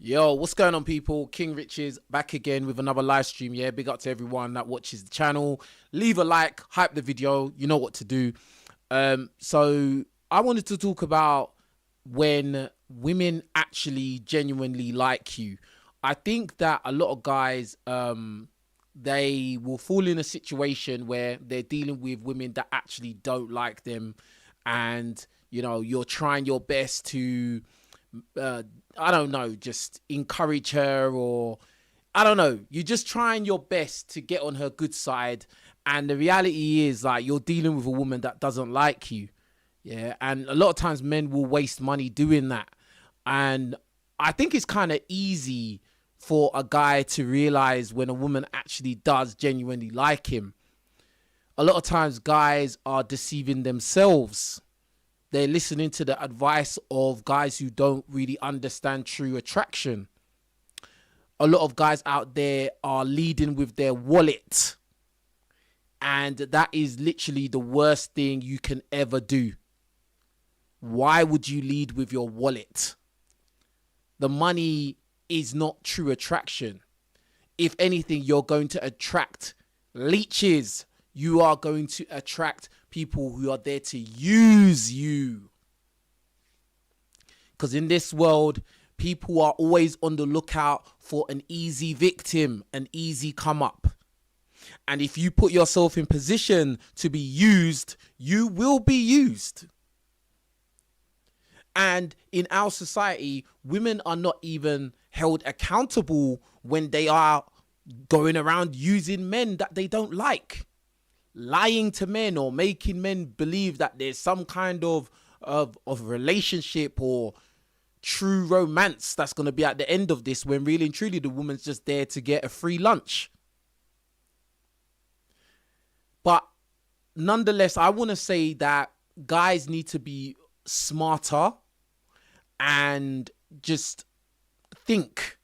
Yo, what's going on, people? King Riches back again with another live stream. Yeah, big up to everyone that watches the channel. Leave a like, hype the video. You know what to do. So I wanted to talk about when women actually genuinely like you. I think that a lot of guys, they will fall in a situation where they're dealing with women that actually don't like them, and you're trying your best to I don't know, just encourage her, or I don't know, you're just trying your best to get on her good side, and the reality is, like, you're dealing with a woman that doesn't like you. Yeah, and a lot of times men will waste money doing that, and I think it's kind of easy for a guy to realize when a woman actually does genuinely like him. A lot of times guys are deceiving themselves. They're listening to the advice of guys who don't really understand true attraction. A lot of guys out there are leading with their wallet. And that is literally the worst thing you can ever do. Why would you lead with your wallet? The money is not true attraction. If anything, you're going to attract leeches. You are going to attract people who are there to use you. Because in this world, people are always on the lookout for an easy victim, an easy come up. And if you put yourself in position to be used, you will be used. And in our society, women are not even held accountable when they are going around using men that they don't like. Lying to men or making men believe that there's some kind of relationship or true romance that's going to be at the end of this, when really and truly the woman's just there to get a free lunch. But nonetheless, I want to say that guys need to be smarter and just think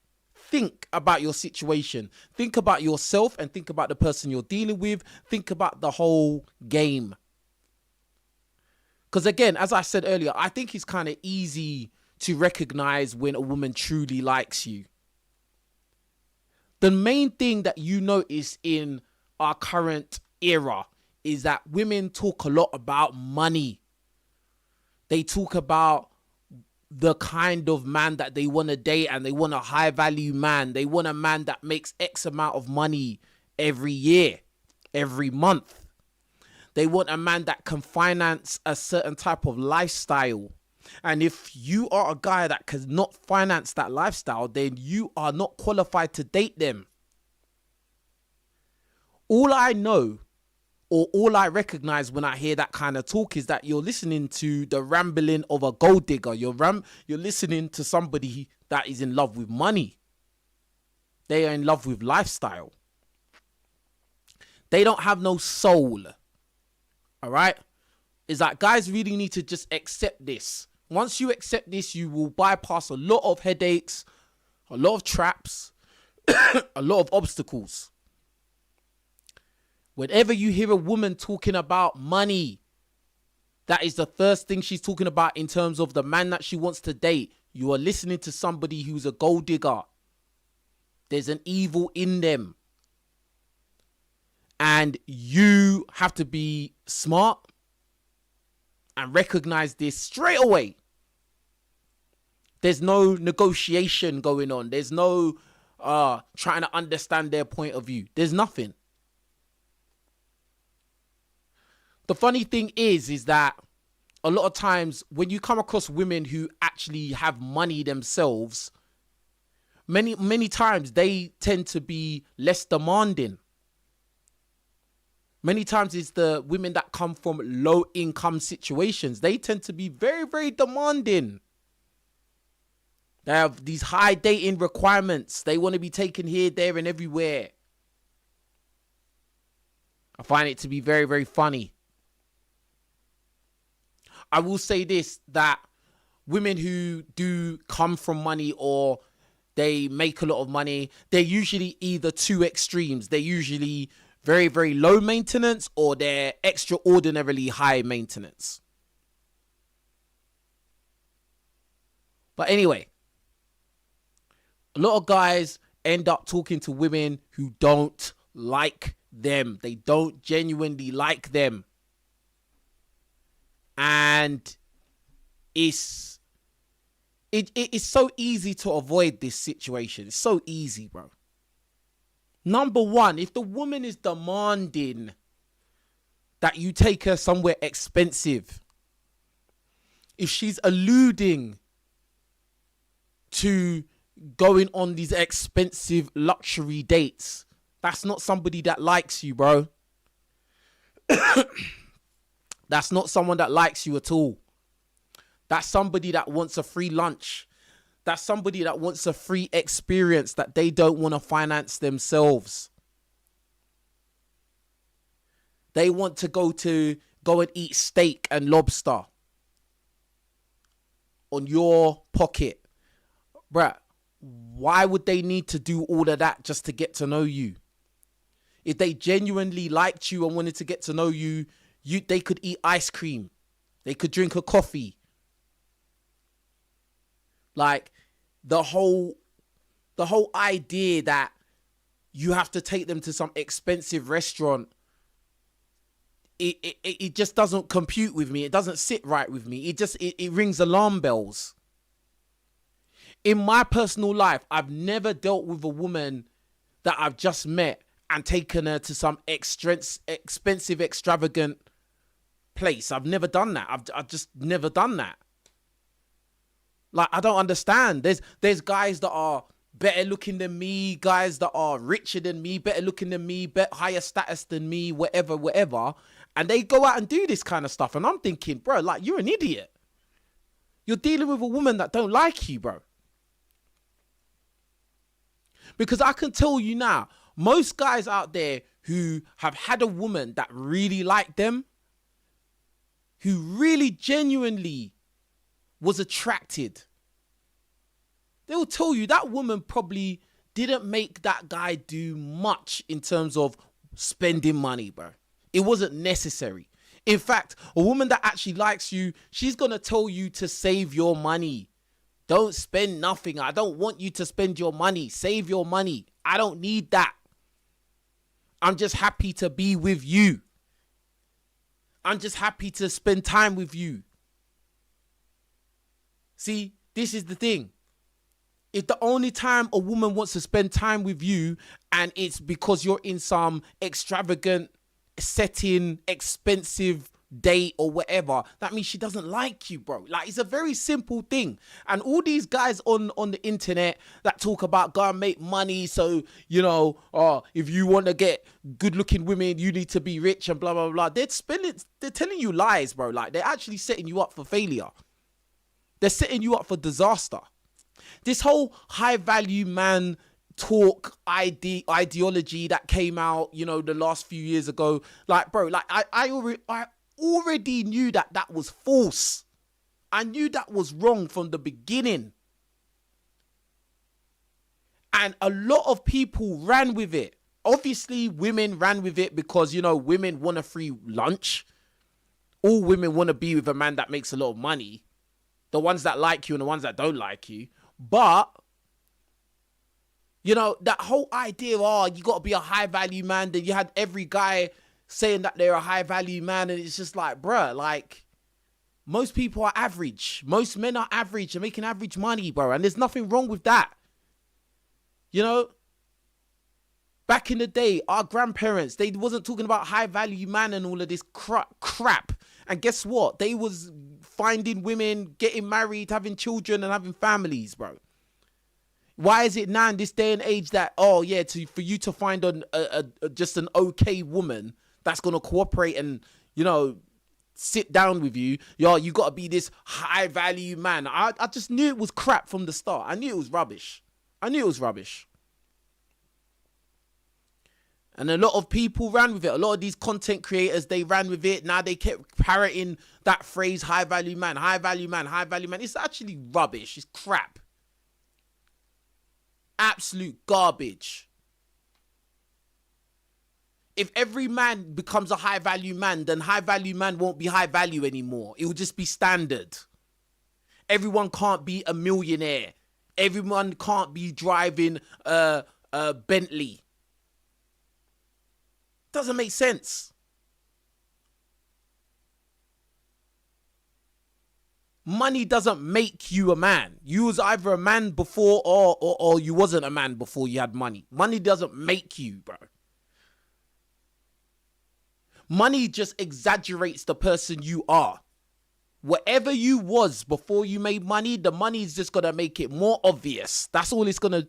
about your situation. Think about yourself and think about the person you're dealing with. Think about the whole game. Because again, as I said earlier, I think it's kind of easy to recognize when a woman truly likes you. The main thing that you notice in our current era is that women talk a lot about money. They talk about the kind of man that they want to date, and they want a high value man. They want a man that makes X amount of money every year, every month. They want a man that can finance a certain type of lifestyle. And if you are a guy that cannot finance that lifestyle, then you are not qualified to date them. All I know, or all I recognize when I hear that kind of talk, is that you're listening to the rambling of a gold digger. You're listening to somebody that is in love with money. They are in love with lifestyle. They don't have no soul. All right? It's like, guys really need to just accept this. Once you accept this, you will bypass a lot of headaches, a lot of traps, a lot of obstacles. Whenever you hear a woman talking about money, that is the first thing she's talking about in terms of the man that she wants to date. You are listening to somebody who's a gold digger. There's an evil in them. And you have to be smart and recognize this straight away. There's no negotiation going on. There's no trying to understand their point of view. There's nothing. The funny thing is that a lot of times when you come across women who actually have money themselves, many times they tend to be less demanding. Many times it's the women that come from low income situations. They tend to be very, very demanding. They have these high dating requirements. They want to be taken here, there, and everywhere. I find it to be very, very funny. I will say this, that women who do come from money or they make a lot of money, they're usually either two extremes. They're usually very, very low maintenance, or they're extraordinarily high maintenance. But anyway, A lot of guys end up talking to women who don't like them. They don't genuinely like them. And it's so easy to avoid this situation. It's so easy, bro. Number one, if the woman is demanding that you take her somewhere expensive, if she's alluding to going on these expensive luxury dates, that's not somebody that likes you, bro. That's not someone that likes you at all. That's somebody that wants a free lunch. That's somebody that wants a free experience that they don't want to finance themselves. They want to go and eat steak and lobster on your pocket. Bruh, why would they need to do all of that just to get to know you? If they genuinely liked you and wanted to get to know you, they could eat ice cream. They could drink a coffee. Like, the whole idea that you have to take them to some expensive restaurant, it just doesn't compute with me. It doesn't sit right with me. It rings alarm bells. In my personal life, I've never dealt with a woman that I've just met and taken her to some expensive, extravagant place. I've never done that. I've just never done that. Like, I don't understand. There's guys that are better looking than me, guys that are richer than me, better looking than me, higher status than me, whatever. And they go out and do this kind of stuff. And I'm thinking, bro, like, you're an idiot. You're dealing with a woman that don't like you, bro. Because I can tell you now, most guys out there who have had a woman that really liked them, who really genuinely was attracted, they'll tell you that woman probably didn't make that guy do much in terms of spending money, bro. It wasn't necessary. In fact, a woman that actually likes you, she's going to tell you to save your money. Don't spend nothing. I don't want you to spend your money. Save your money. I don't need that. I'm just happy to be with you. I'm just happy to spend time with you. See, this is the thing. If the only time a woman wants to spend time with you and it's because you're in some extravagant setting, expensive date or whatever, that means she doesn't like you, bro. Like, it's a very simple thing. And all these guys on the internet that talk about go and make money, so, you know, if you want to get good looking women, you need to be rich and blah, blah, blah. They're telling you lies, bro. Like, they're actually setting you up for failure. They're setting you up for disaster. This whole high value man talk ideology that came out, you know, the last few years ago, like, bro, like, I already knew that was false. I knew that was wrong from the beginning. And a lot of people ran with it. Obviously, women ran with it because, you know, women want a free lunch. All women want to be with a man that makes a lot of money. The ones that like you and the ones that don't like you. But, you know, that whole idea of, you got to be a high value man. Then you had every guy saying that they're a high value man. And it's just like, bruh, like, most people are average. Most men are average and making average money, bro. And there's nothing wrong with that. You know, back in the day, our grandparents, they wasn't talking about high value man and all of this crap. And guess what? They was finding women, getting married, having children and having families, bro. Why is it now in this day and age that, oh yeah, for you to find just an okay woman that's going to cooperate and, you know, sit down with you, you got to be this high value man. I just knew it was crap from the start. I knew it was rubbish. And a lot of people ran with it. A lot of these content creators, they ran with it. Now they kept parroting that phrase, high value man, high value man, high value man. It's actually rubbish. It's crap. Absolute garbage. If every man becomes a high value man, then high value man won't be high value anymore. It will just be standard. Everyone can't be a millionaire. Everyone can't be driving a Bentley. Doesn't make sense. Money doesn't make you a man. You was either a man before or you wasn't a man before you had money. Money doesn't make you, bro. Money just exaggerates the person you are. Whatever you was before you made money, the money is just gonna make it more obvious. That's all that's gonna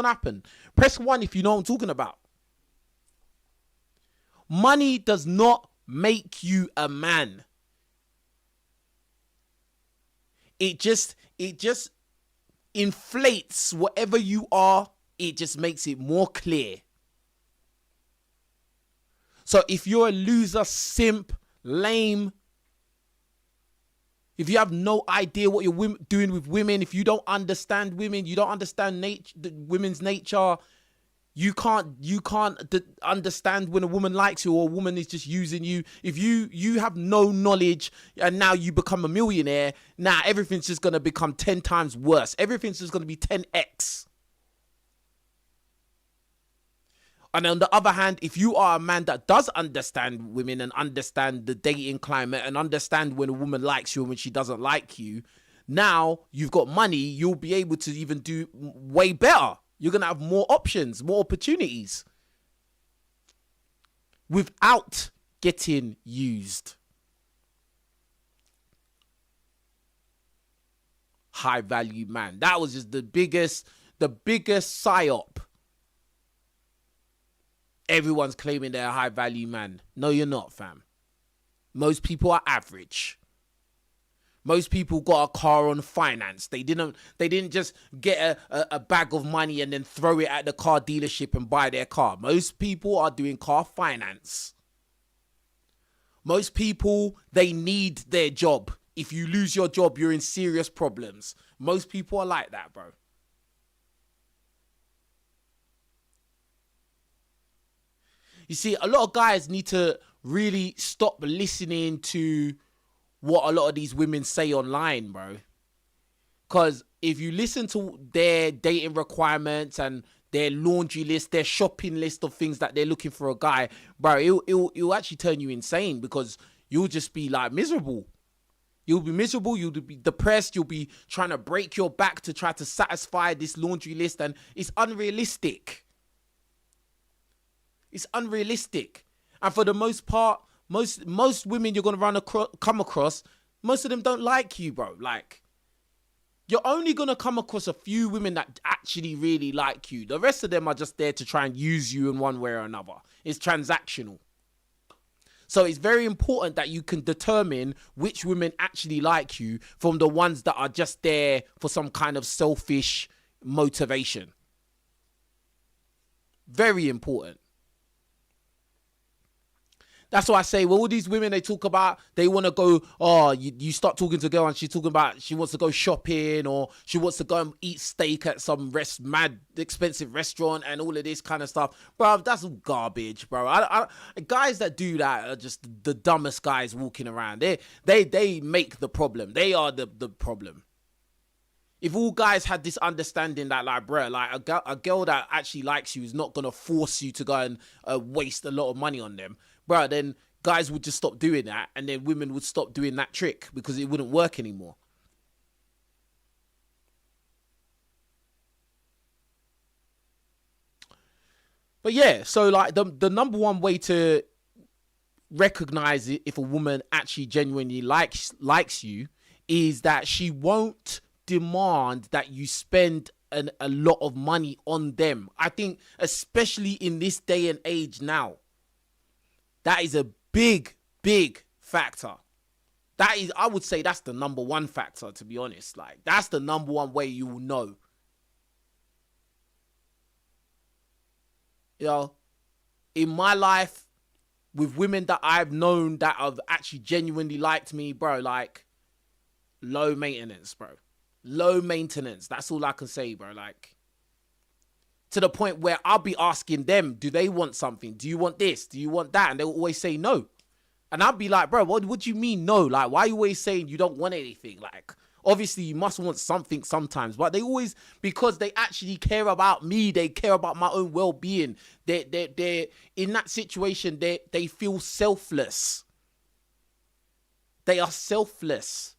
happen. Press 1 if you know what I'm talking about. Money does not make you a man. It just inflates whatever you are. It just makes it more clear. So if you're a loser, simp, lame, if you have no idea what you're doing with women, if you don't understand women, you don't understand women's nature, you can't understand when a woman likes you or a woman is just using you. If you have no knowledge and now you become a millionaire, now everything's just going to become 10 times worse. Everything's just going to be 10x. And on the other hand, if you are a man that does understand women and understand the dating climate and understand when a woman likes you and when she doesn't like you, now you've got money, you'll be able to even do way better. You're going to have more options, more opportunities without getting used. High value man. That was just the biggest psyop. Everyone's claiming they're a high value man. No, you're not, fam. Most people are average. Most people got a car on finance. They didn't just get a bag of money and then throw it at the car dealership and buy their car. Most people are doing car finance. Most people, they need their job. If you lose your job, you're in serious problems. Most people are like that, bro. You see, a lot of guys need to really stop listening to what a lot of these women say online, bro. Because if you listen to their dating requirements and their laundry list, their shopping list of things that they're looking for a guy, bro, it'll actually turn you insane because you'll just be like miserable. You'll be miserable, you'll be depressed, you'll be trying to break your back to try to satisfy this laundry list, and it's unrealistic. It's unrealistic. And for the most part, most women you're going to come across, most of them don't like you, bro. Like, you're only going to come across a few women that actually really like you. The rest of them are just there to try and use you in one way or another. It's transactional. So it's very important that you can determine which women actually like you from the ones that are just there for some kind of selfish motivation. Very important. That's why I say, well, all these women, they talk about, they want to go, you start talking to a girl and she's talking about she wants to go shopping or she wants to go and eat steak at some mad expensive restaurant and all of this kind of stuff. Bro, that's all garbage, bro. Guys that do that are just the dumbest guys walking around. They make the problem. They are the problem. If all guys had this understanding that, like, bro, like a girl that actually likes you is not going to force you to go and waste a lot of money on them, bro, then guys would just stop doing that and then women would stop doing that trick because it wouldn't work anymore. But yeah, so like the number one way to recognize it if a woman actually genuinely likes you is that she won't demand that you spend a lot of money on them. I think especially in this day and age now, that is a big factor. That is, I would say that's the number one factor, to be honest. Like, that's the number one way you will know. You know, in my life, with women that I've known that have actually genuinely liked me, bro, like, low maintenance, bro. Low maintenance. That's all I can say, bro. Like, to the point where I'll be asking them, do they want something? Do you want this? Do you want that? And they'll always say no. And I'll be like, bro, what do you mean no? Like, why are you always saying you don't want anything? Like, Obviously, you must want something sometimes, but they always, because they actually care about me, they care about my own well-being. They're in that situation, they feel selfless. They are selfless.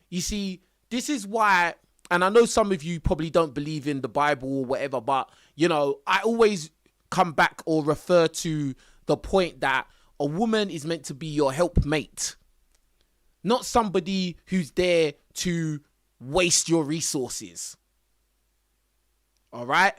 You see, this is why, and I know some of you probably don't believe in the Bible or whatever, but, you know, I always come back or refer to the point that a woman is meant to be your helpmate, not somebody who's there to waste your resources. All right?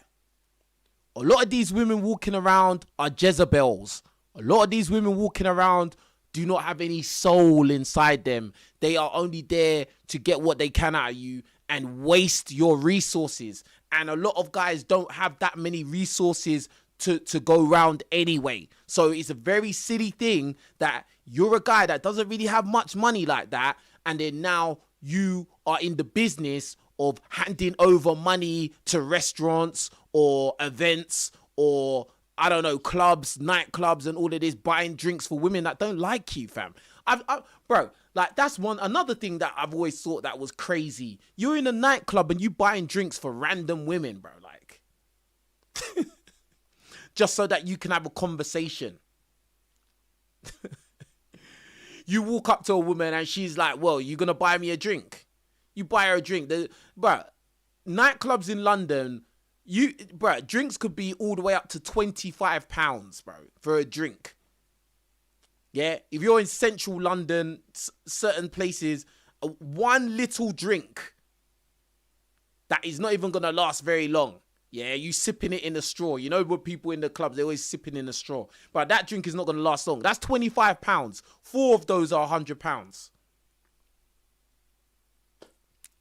A lot of these women walking around are Jezebels. A lot of these women walking around do not have any soul inside them. They are only there to get what they can out of you and waste your resources. And a lot of guys don't have that many resources to go around anyway. So it's a very silly thing that you're a guy that doesn't really have much money like that, and then now you are in the business of handing over money to restaurants or events or, I don't know, clubs, nightclubs and all of this, buying drinks for women that don't like you, fam. Bro, like, that's another thing that I've always thought that was crazy. You're in a nightclub and you buying drinks for random women, bro, like just so that you can have a conversation. You walk up to a woman and she's like, well, you gonna buy me a drink? You buy her a drink. Bro, nightclubs in London, drinks could be all the way up to £25, bro, for a drink. Yeah, if you're in central London, certain places, one little drink that is not even gonna last very long. Yeah, you sipping it in a straw. You know, with people in the clubs, they're always sipping in a straw. But that drink is not going to last long. That's £25. 4 of those are £100.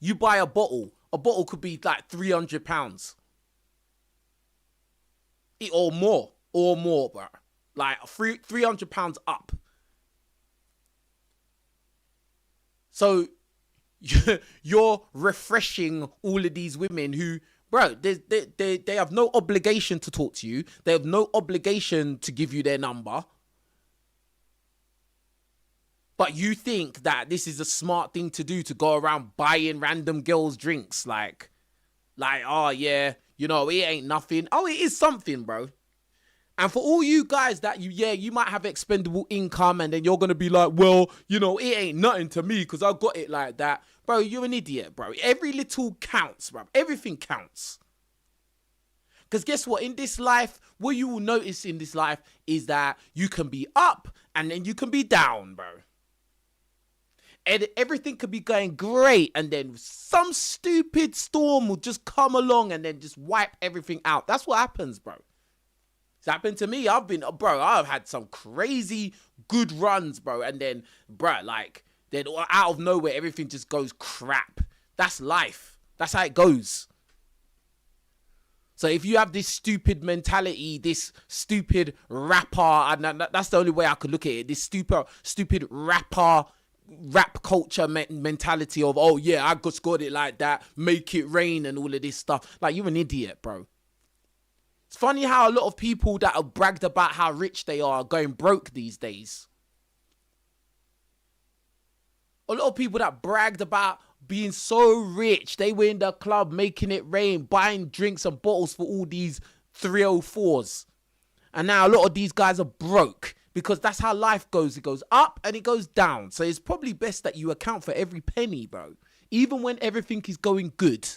You buy a bottle. A bottle could be like £300. Or more, bro. Like £300 up. So you're refreshing all of these women who, bro, they have no obligation to talk to you. They have no obligation to give you their number. But you think that this is a smart thing to do, to go around buying random girls drinks. Like, oh yeah, you know, it ain't nothing. Oh, it is something, bro. And for all you guys that you might have expendable income and then you're going to be like, well, you know, it ain't nothing to me because I got it like that. Bro, you're an idiot, bro. Every little counts, bro. Everything counts. Because guess what? In this life, what you will notice in this life is that you can be up and then you can be down, bro. And everything could be going great and then some stupid storm will just come along and then just wipe everything out. That's what happens, bro. It's happened to me. I've had some crazy good runs, bro. And then, bro, like, then out of nowhere, everything just goes crap. That's life. That's how it goes. So if you have this stupid mentality, this stupid rapper, and that's the only way I could look at it, this stupid rapper, rap culture mentality of, oh yeah, I just got it like that, make it rain and all of this stuff. Like, you're an idiot, bro. It's funny how a lot of people that have bragged about how rich they are going broke these days. A lot of people that bragged about being so rich, they were in the club making it rain, buying drinks and bottles for all these 304s. And now a lot of these guys are broke because that's how life goes. It goes up and it goes down. So it's probably best that you account for every penny, bro. Even when everything is going good.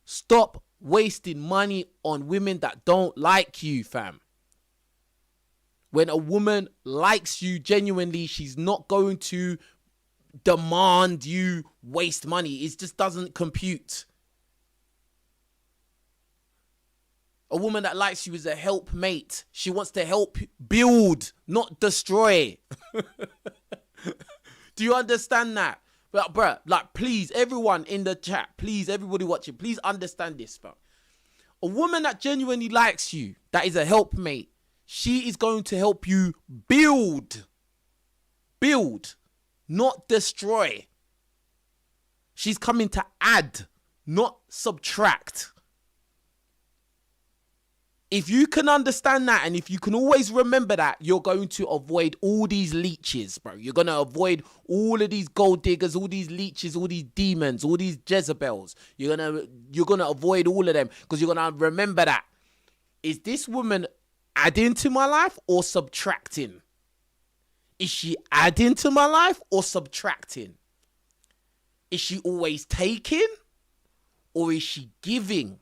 Stop wasting money on women that don't like you, fam. When a woman likes you genuinely, she's not going to demand you waste money. It just doesn't compute. A woman that likes you is a helpmate. She wants to help build, not destroy. Do you understand that? But, bruh, like, please, everyone in the chat, please, everybody watching, please understand this, bro. A woman that genuinely likes you, that is a helpmate, she is going to help you build. Build, not destroy. She's coming to add, not subtract. If you can understand that, and if you can always remember that, you're going to avoid all these leeches, bro. You're going to avoid all of these gold diggers, all these leeches, all these demons, all these Jezebels. You're going to avoid all of them, because you're going to remember that. Is this woman adding to my life or subtracting? Is she adding to my life or subtracting? Is she always taking or is she giving?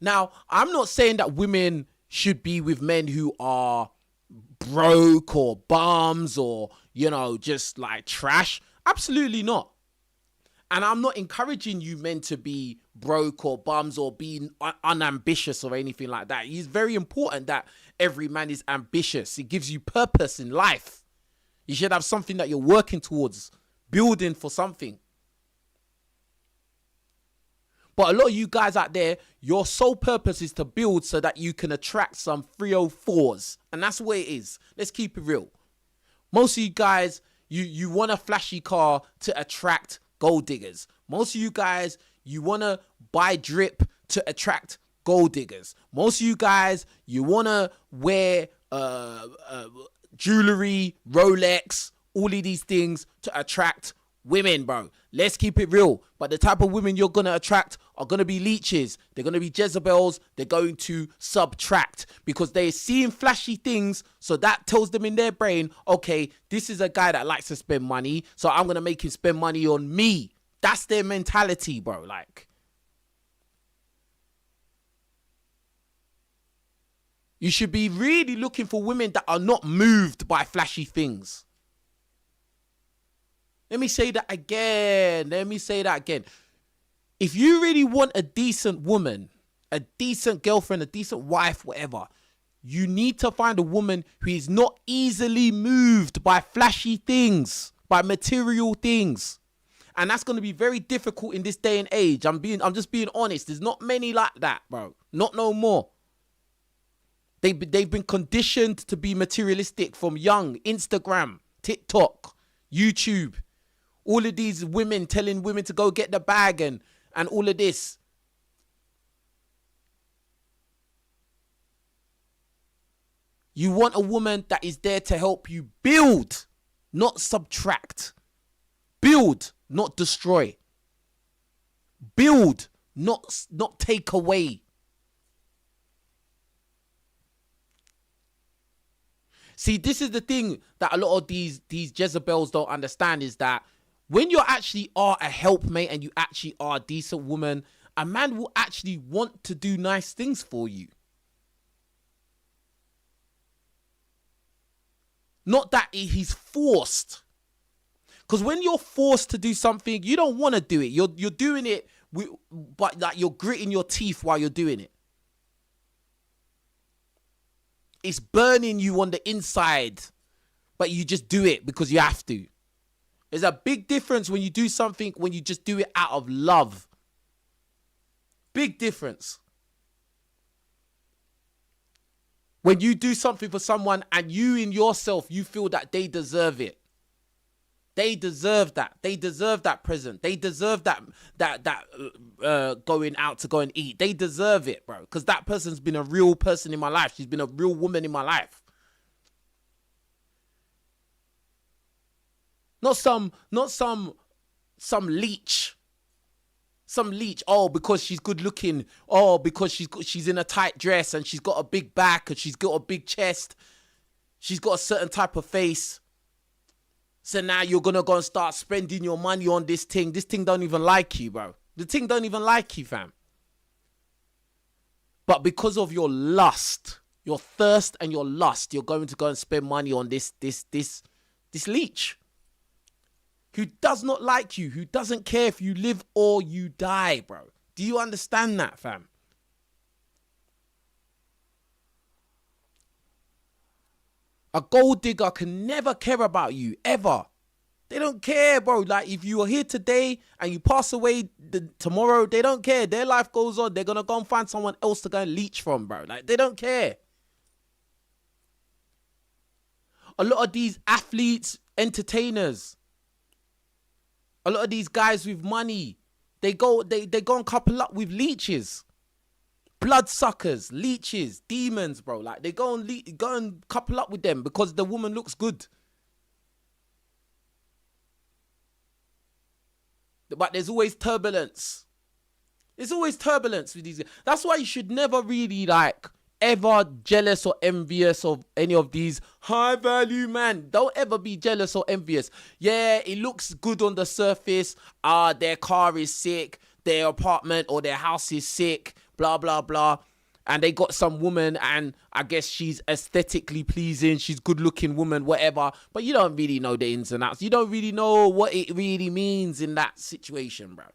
Now, I'm not saying that women should be with men who are broke or bums or, you know, just like trash. Absolutely not. And I'm not encouraging you men to be broke or bums or being unambitious or anything like that. It's very important that every man is ambitious. It gives you purpose in life. You should have something that you're working towards, building for something. But a lot of you guys out there, your sole purpose is to build so that you can attract some 304s. And that's what it is. Let's keep it real. Most of you guys, you want a flashy car to attract gold diggers. Most of you guys, you want to buy drip to attract gold diggers. Most of you guys, you want to wear jewelry, Rolex, all of these things to attract women, bro. Let's keep it real. But the type of women you're going to attract are going to be leeches. They're going to be Jezebels. They're going to subtract because they're seeing flashy things. So that tells them in their brain, okay, this is a guy that likes to spend money. So I'm going to make him spend money on me. That's their mentality, bro. Like, you should be really looking for women that are not moved by flashy things. Let me say that again. If you really want a decent woman, a decent girlfriend, a decent wife, whatever, you need to find a woman who is not easily moved by flashy things, by material things. And that's going to be very difficult in this day and age. I'm just being honest. There's not many like that, bro. Not no more. They've been conditioned to be materialistic from young. Instagram, TikTok, YouTube. All of these women telling women to go get the bag and all of this. You want a woman that is there to help you build, not subtract. Build, not destroy. Build, not take away. See, this is the thing that a lot of these Jezebels don't understand, is that when you actually are a helpmate and you actually are a decent woman, a man will actually want to do nice things for you. Not that he's forced. Because when you're forced to do something, you don't want to do it. You're doing it, but like you're gritting your teeth while you're doing it. It's burning you on the inside, but you just do it because you have to. There's a big difference when you do something, when you just do it out of love. Big difference. When you do something for someone and you in yourself, you feel that they deserve it. They deserve that. They deserve that present. They deserve that going out to go and eat. They deserve it, bro. Because that person's been a real person in my life. She's been a real woman in my life. Not some leech. Some leech. Oh, because she's good looking. Oh, because she's in a tight dress and she's got a big back and she's got a big chest. She's got a certain type of face. So now you're going to go and start spending your money on this thing. This thing don't even like you, bro. The thing don't even like you, fam. But because of your lust, your thirst and your lust, you're going to go and spend money on this leech. Who does not like you, who doesn't care if you live or you die, bro. Do you understand that, fam? A gold digger can never care about you, ever. They don't care, bro. Like, if you are here today and you pass away tomorrow, they don't care. Their life goes on. They're going to go and find someone else to go and leech from, bro. Like, they don't care. A lot of these athletes, entertainers, a lot of these guys with money, they go and couple up with leeches. bloodsuckers, leeches, demons, bro. Like they go and couple up with them because the woman looks good. But there's always turbulence. There's always turbulence with these. That's why you should never really like ever jealous or envious of any of these high value men. Don't ever be jealous or envious. Yeah, it looks good on the surface. Their car is sick. Their apartment or their house is sick. Blah, blah, blah. And they got some woman and I guess she's aesthetically pleasing. She's good looking woman, whatever. But you don't really know the ins and outs. You don't really know what it really means in that situation, bro.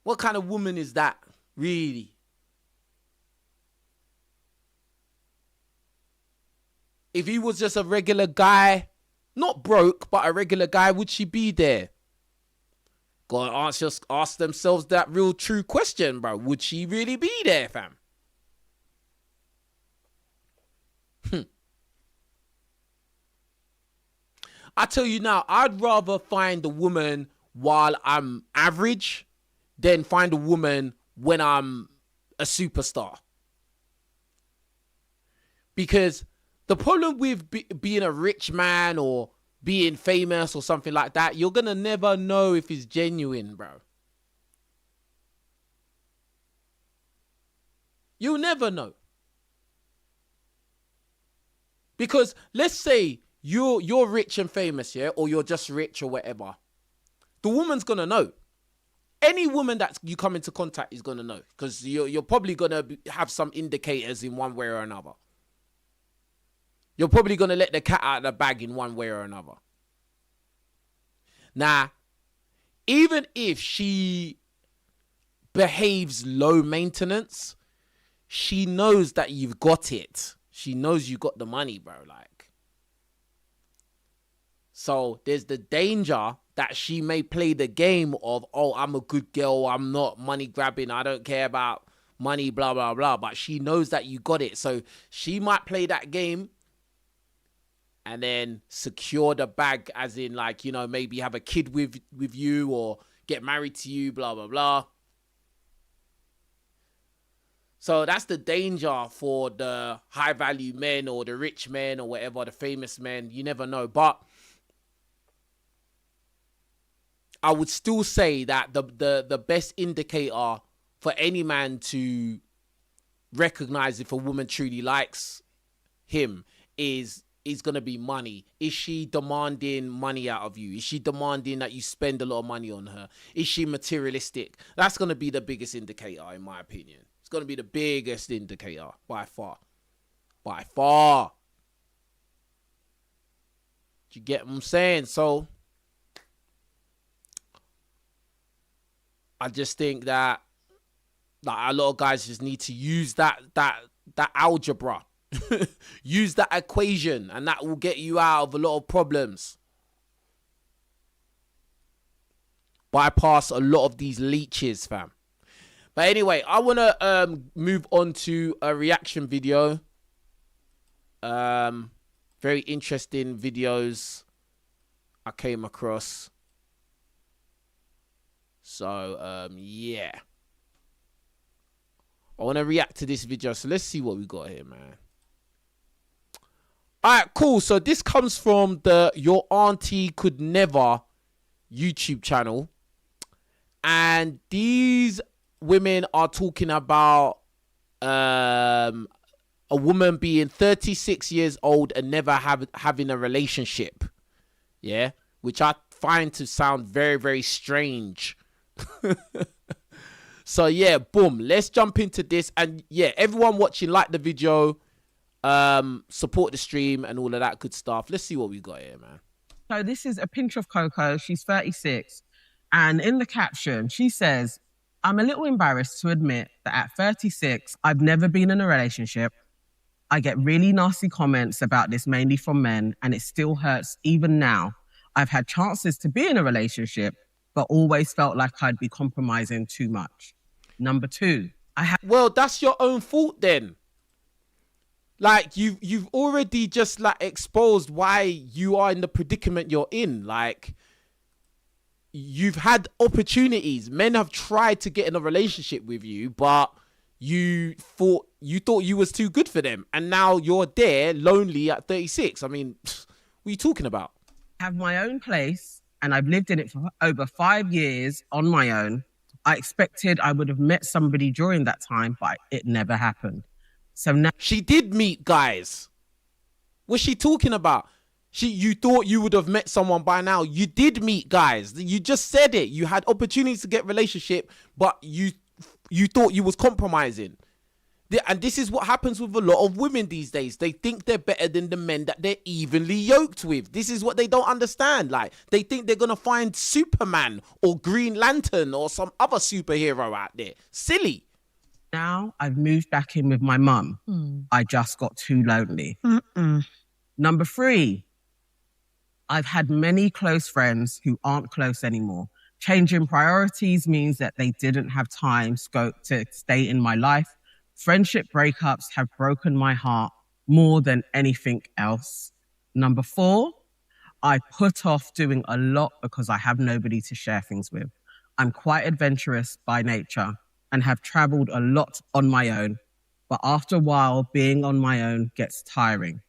What kind of woman is that, really? If he was just a regular guy, not broke, but a regular guy, would she be there? Gotta ask themselves that real true question, bro. Would she really be there, fam? I tell you now, I'd rather find a woman while I'm average than find a woman when I'm a superstar. Because the problem with being a rich man or being famous or something like that, you're gonna never know if it's genuine, bro. You'll never know. Because let's say you're rich and famous, yeah, or you're just rich or whatever. The woman's gonna know. Any woman that you come into contact is gonna know, because you're probably gonna have some indicators in one way or another. You're probably going to let the cat out of the bag in one way or another. Now, even if she behaves low maintenance, she knows that you've got it. She knows you got the money, bro. Like, so there's the danger that she may play the game of, oh, I'm a good girl. I'm not money grabbing. I don't care about money, blah, blah, blah. But she knows that you got it. So she might play that game and then secure the bag, as in, like, you know, maybe have a kid with you or get married to you, blah, blah, blah. So that's the danger for the high value men or the rich men or whatever, the famous men. You never know. But I would still say that the best indicator for any man to recognize if a woman truly likes him is going to be money. Is she demanding money out of you? Is she demanding that you spend a lot of money on her? Is she materialistic? That's going to be the biggest indicator, in my opinion. It's going to be the biggest indicator by far. By far. Do you get what I'm saying? So I just think that a lot of guys just need to use that algebra. Use that equation, and that will get you out of a lot of problems. Bypass a lot of these leeches, fam. But anyway, I want to move on to a reaction video. Very interesting videos I came across. So, yeah. I want to react to this video. So let's see what we got here, man. All right, cool. So this comes from the Your Auntie Could Never YouTube channel. And these women are talking about a woman being 36 years old and never having a relationship. Yeah, which I find to sound very, very strange. So yeah, boom, let's jump into this. And yeah, everyone watching, like the video, support the stream and all of that good stuff. Let's see what we got here, man. So this is a pinch of cocoa. She's 36. And in the caption, she says, I'm a little embarrassed to admit that at 36, I've never been in a relationship. I get really nasty comments about this, mainly from men, and it still hurts even now. I've had chances to be in a relationship, but always felt like I'd be compromising too much. Number 2, well, that's your own fault then. Like, you've already just like exposed why you are in the predicament you're in. Like, you've had opportunities. Men have tried to get in a relationship with you, but you thought you was too good for them, and now you're there lonely at 36. I mean, what are you talking about? I have my own place and I've lived in it for over 5 years on my own. I expected I would have met somebody during that time, but it never happened. So now She did meet guys. What's she talking about? You thought you would have met someone by now. You did meet guys. You just said it. You had opportunities to get relationship, but you thought you was compromising. And this is what happens with a lot of women these days. They think they're better than the men that they're evenly yoked with. This is what they don't understand. Like, they think they're going to find Superman or Green Lantern or some other superhero out there. Silly. now I've moved back in with my mum. I just got too lonely. Number 3, I've had many close friends who aren't close anymore. Changing priorities means that they didn't have time, scope to stay in my life. Friendship breakups have broken my heart more than anything else. Number 4, I put off doing a lot because I have nobody to share things with. I'm quite adventurous by nature and have traveled a lot on my own, but after a while, being on my own gets tiring.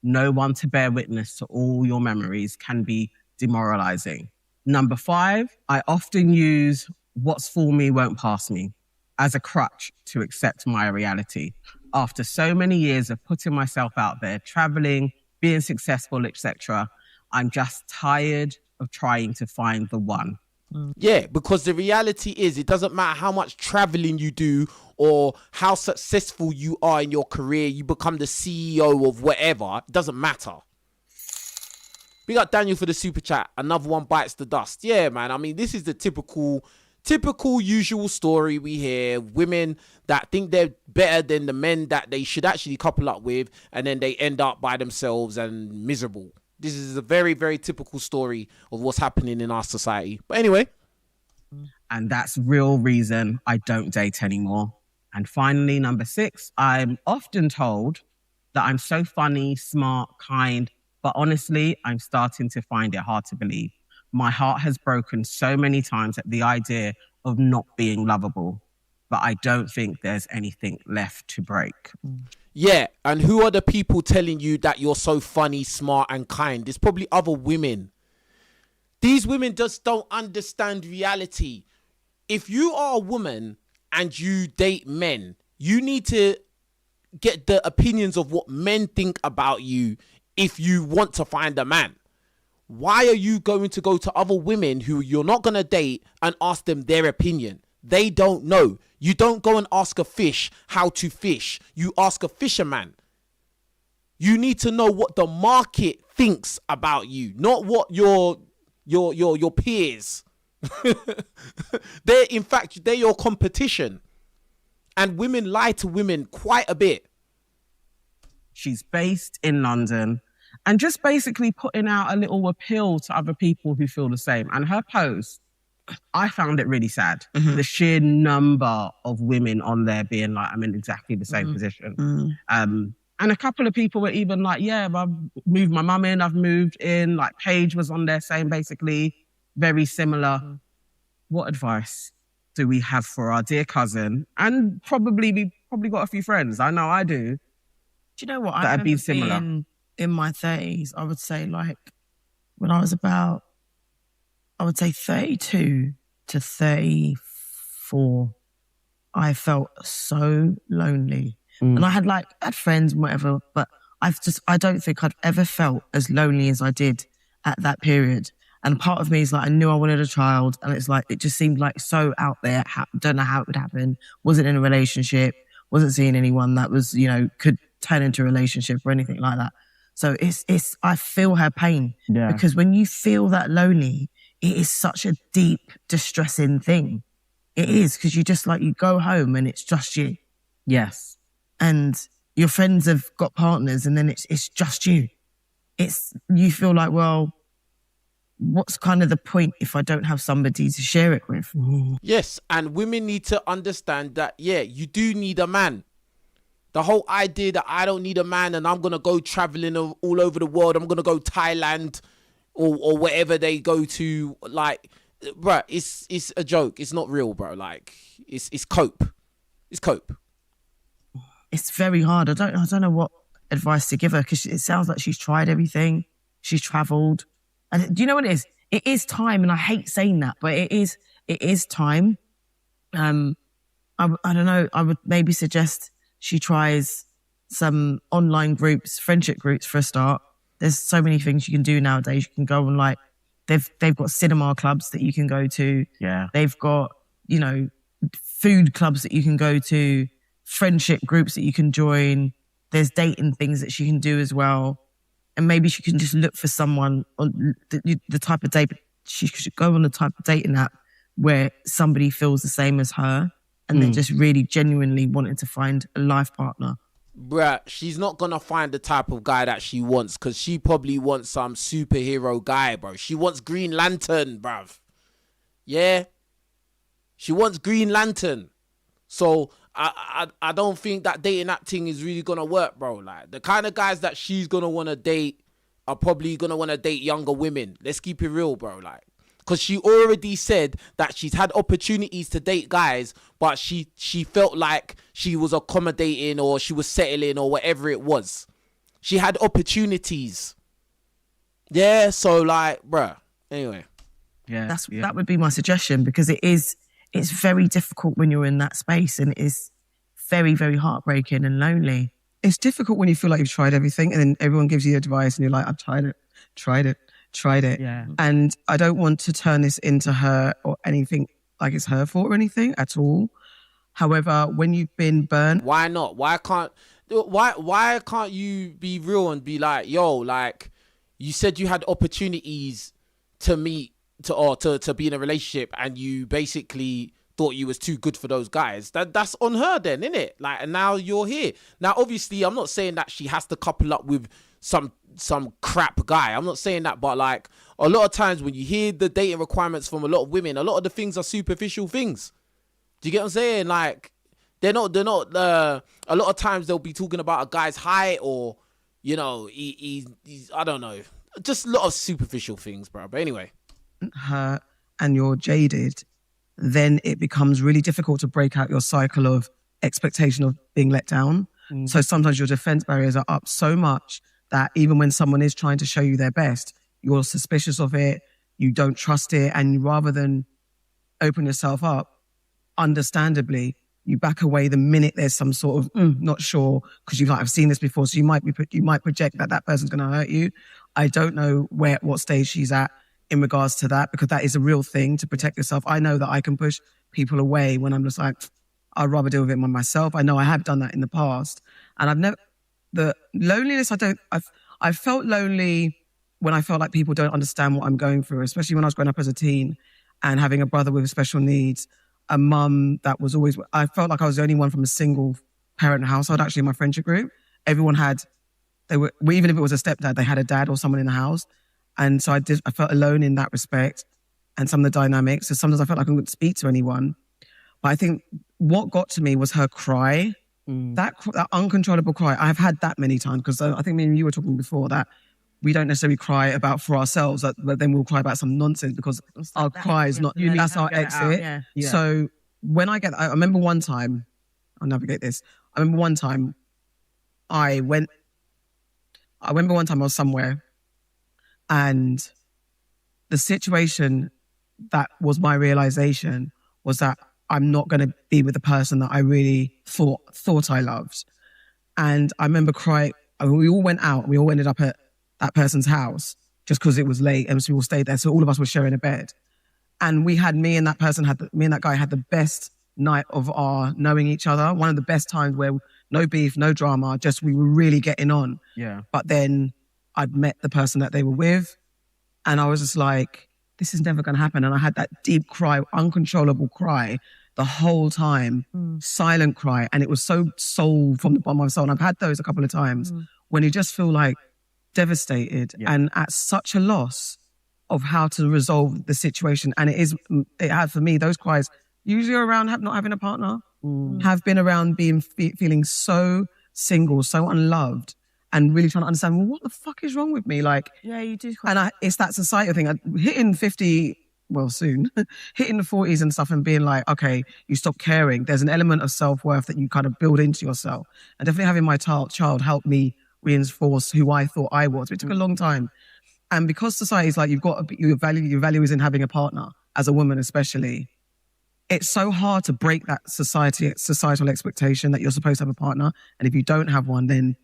No one to bear witness to all your memories can be demoralizing. Number 5, I often use what's for me won't pass me as a crutch to accept my reality. After so many years of putting myself out there, traveling, being successful, etc., I'm just tired of trying to find the one. Yeah, because the reality is it doesn't matter how much traveling you do or how successful you are in your career, you become the CEO of whatever, it doesn't matter. We got Daniel for the super chat. Another one bites the dust. Yeah, man. I mean, this is the typical usual story we hear. Women that think they're better than the men that they should actually couple up with, and then they end up by themselves and miserable. This is a very, very typical story of what's happening in our society. But anyway. And that's real reason I don't date anymore. And finally, number 6, I'm often told that I'm so funny, smart, kind, but honestly, I'm starting to find it hard to believe. My heart has broken so many times at the idea of not being lovable, but I don't think there's anything left to break. Yeah, and who are the people telling you that you're so funny, smart, and kind? There's probably other women. These women just don't understand reality. If you are a woman and you date men, you need to get the opinions of what men think about you if you want to find a man. Why are you going to go to other women who you're not going to date and ask them their opinion? They don't know. You don't go and ask a fish how to fish. You ask a fisherman. You need to know what the market thinks about you, not what your peers. They're your competition. And women lie to women quite a bit. She's based in London and just basically putting out a little appeal to other people who feel the same. And her post, I found it really sad. The sheer number of women on there being like, I'm in exactly the same position. And a couple of people were even like, yeah, I've moved my mum in, I've moved in. Like Paige was on there saying basically very similar. What advice do we have for our dear cousin? And we probably got a few friends. I know I do. Do you know what? That have been similar. In my 30s, I would say like when I was about, I would say 32 to 34, I felt so lonely. And I had friends and whatever, but I don't think I'd ever felt as lonely as I did at that period. And part of me is like, I knew I wanted a child, and it's like, it just seemed like so out there. Don't know how it would happen. Wasn't in a relationship, wasn't seeing anyone that was, could turn into a relationship or anything like that. So I feel her pain. Yeah. Because when you feel that lonely, it is such a deep, distressing thing. It is, because you go home and it's just you. Yes. And your friends have got partners and then it's just you. You feel like, well, what's kind of the point if I don't have somebody to share it with? Yes, and women need to understand that, yeah, you do need a man. The whole idea that I don't need a man and I'm going to go traveling all over the world, I'm going to go Thailand or wherever they go to, like, bruh, it's a joke. It's not real, bro. Like, it's cope. It's cope. It's very hard. I don't know what advice to give her, because it sounds like she's tried everything. She's travelled. And do you know what it is? It is time, and I hate saying that, but it is time. I don't know. I would maybe suggest she tries some online groups, friendship groups for a start. There's so many things you can do nowadays. You can go on, like, they've got cinema clubs that you can go to. Yeah. They've got, you know, food clubs that you can go to, friendship groups that you can join. There's dating things that she can do as well. And maybe she can just look for someone on the type of date. She should go on the type of dating app where somebody feels the same as her, and they're just really genuinely wanting to find a life partner. Bruh, she's not gonna find the type of guy that she wants, because she probably wants some superhero guy, bro. She wants Green Lantern, bruv. Yeah? She wants Green Lantern. So I don't think that dating app thing is really gonna work, bro. Like, the kind of guys that she's gonna wanna date are probably gonna wanna date younger women. Let's keep it real, bro. Like, because she already said that she's had opportunities to date guys, but she felt like she was accommodating, or she was settling, or whatever it was. She had opportunities. Yeah, so like, bruh. Anyway. Yeah. That would be my suggestion, because it's very difficult when you're in that space, and it is very, very heartbreaking and lonely. It's difficult when you feel like you've tried everything and then everyone gives you advice and you're like, I've tried it. Yeah. And I don't want to turn this into her or anything like it's her fault or anything at all. However, when you've been burned. Why not? Why can't you be real and be like, yo, like, you said you had opportunities to meet to be in a relationship, and you basically thought you was too good for those guys. That's on her then, innit? Like, and now you're here. Now, obviously, I'm not saying that she has to couple up with some crap guy. I'm not saying that, but like, a lot of times when you hear the dating requirements from a lot of women, a lot of the things are superficial things. Do you get what I'm saying? Like, they're not a lot of times they'll be talking about a guy's height, or, you know, he's I don't know, just a lot of superficial things, bro. But anyway, her and you're jaded, then it becomes really difficult to break out your cycle of expectation of being let down. So sometimes your defense barriers are up so much that even when someone is trying to show you their best, you're suspicious of it, you don't trust it, and rather than open yourself up, understandably, you back away the minute there's some sort of not sure, because you've like, I've seen this before, so you might project that person's going to hurt you. I don't know what stage she's at in regards to that, because that is a real thing to protect yourself. I know that I can push people away when I'm just like, I'd rather deal with it myself. I know I have done that in the past, and the loneliness, I've felt lonely when I felt like people don't understand what I'm going through, especially when I was growing up as a teen and having a brother with special needs, a mum that was always, I felt like I was the only one from a single parent household, actually, in my friendship group. Everyone even if it was a stepdad, they had a dad or someone in the house. And so I felt alone in that respect, and some of the dynamics. So sometimes I felt like I couldn't speak to anyone. But I think what got to me was her cry, that uncontrollable cry. I've had that many times, because I think me and you were talking before that we don't necessarily cry about for ourselves, but then we'll cry about some nonsense because our cry is not, that's our exit. Yeah. So when I remember one time, I'll navigate this. I remember one time I was somewhere, and the situation that was my realization was that I'm not going to be with the person that I really thought I loved. And I remember crying. We all went out. We all ended up at that person's house just because it was late, and so we all stayed there. So all of us were sharing a bed. And me and that guy had the best night of our knowing each other. One of the best times where no beef, no drama, just we were really getting on. Yeah. But then I'd met the person that they were with, and I was just like, this is never going to happen. And I had that deep cry, uncontrollable cry the whole time, silent cry. And it was so soul from the bottom of my soul. And I've had those a couple of times when you just feel like devastated and at such a loss of how to resolve the situation. And it had for me, those cries usually are around not having a partner, have been around feeling so single, so unloved, and really trying to understand, well, what the fuck is wrong with me? Like, yeah, you do. And it's that societal thing. Hitting 50 well, soon, hitting the 40s and stuff and being like, okay, you stop caring. There's an element of self-worth that you kind of build into yourself. And definitely having my child help me reinforce who I thought I was. It took a long time. And because society's like, your value is in having a partner, as a woman especially, it's so hard to break that societal expectation that you're supposed to have a partner. And if you don't have one, then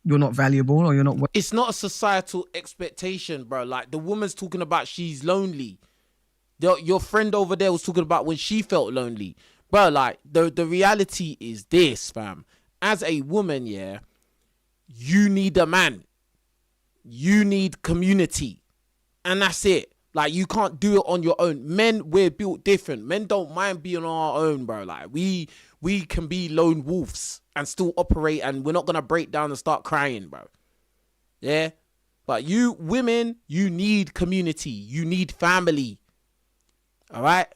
you're not valuable or you're not... It's not a societal expectation, bro. Like, the woman's talking about she's lonely. Your friend over there was talking about when she felt lonely. Bro, like, the reality is this, fam. As a woman, yeah, you need a man. You need community. And that's it. Like, you can't do it on your own. Men, we're built different. Men don't mind being on our own, bro. Like, we can be lone wolves and still operate, and we're not going to break down and start crying, bro. Yeah? But you, women, you need community. You need family. All right?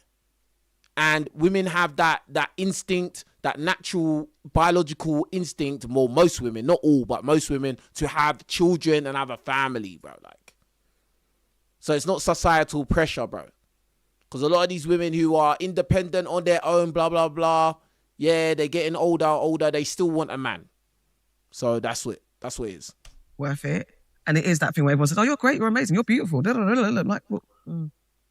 And women have that instinct, that natural biological instinct, well, most women, not all, but most women, to have children and have a family, bro. Like, so it's not societal pressure, bro. Because a lot of these women who are independent on their own, blah, blah, blah, yeah, they're getting older, they still want a man. So that's what it is. Worth it. And it is that thing where everyone says, oh, you're great, you're amazing, you're beautiful. Like, well,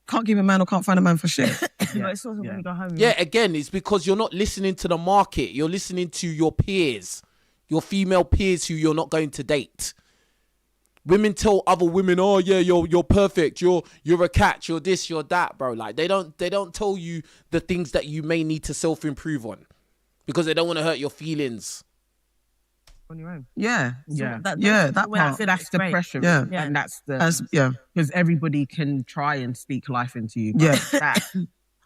can't give a man or can't find a man for shit. But it's also when you go home. Yeah, again, it's because you're not listening to the market. You're listening to your peers, your female peers who you're not going to date. Women tell other women, oh yeah, you're perfect, you're a catch, you're this, you're that, bro. Like, they don't tell you the things that you may need to self-improve on, because they don't want to hurt your feelings. On your own. Yeah. Yeah. That part. That's the pressure. Yeah. And that's because everybody can try and speak life into you. Yeah. That,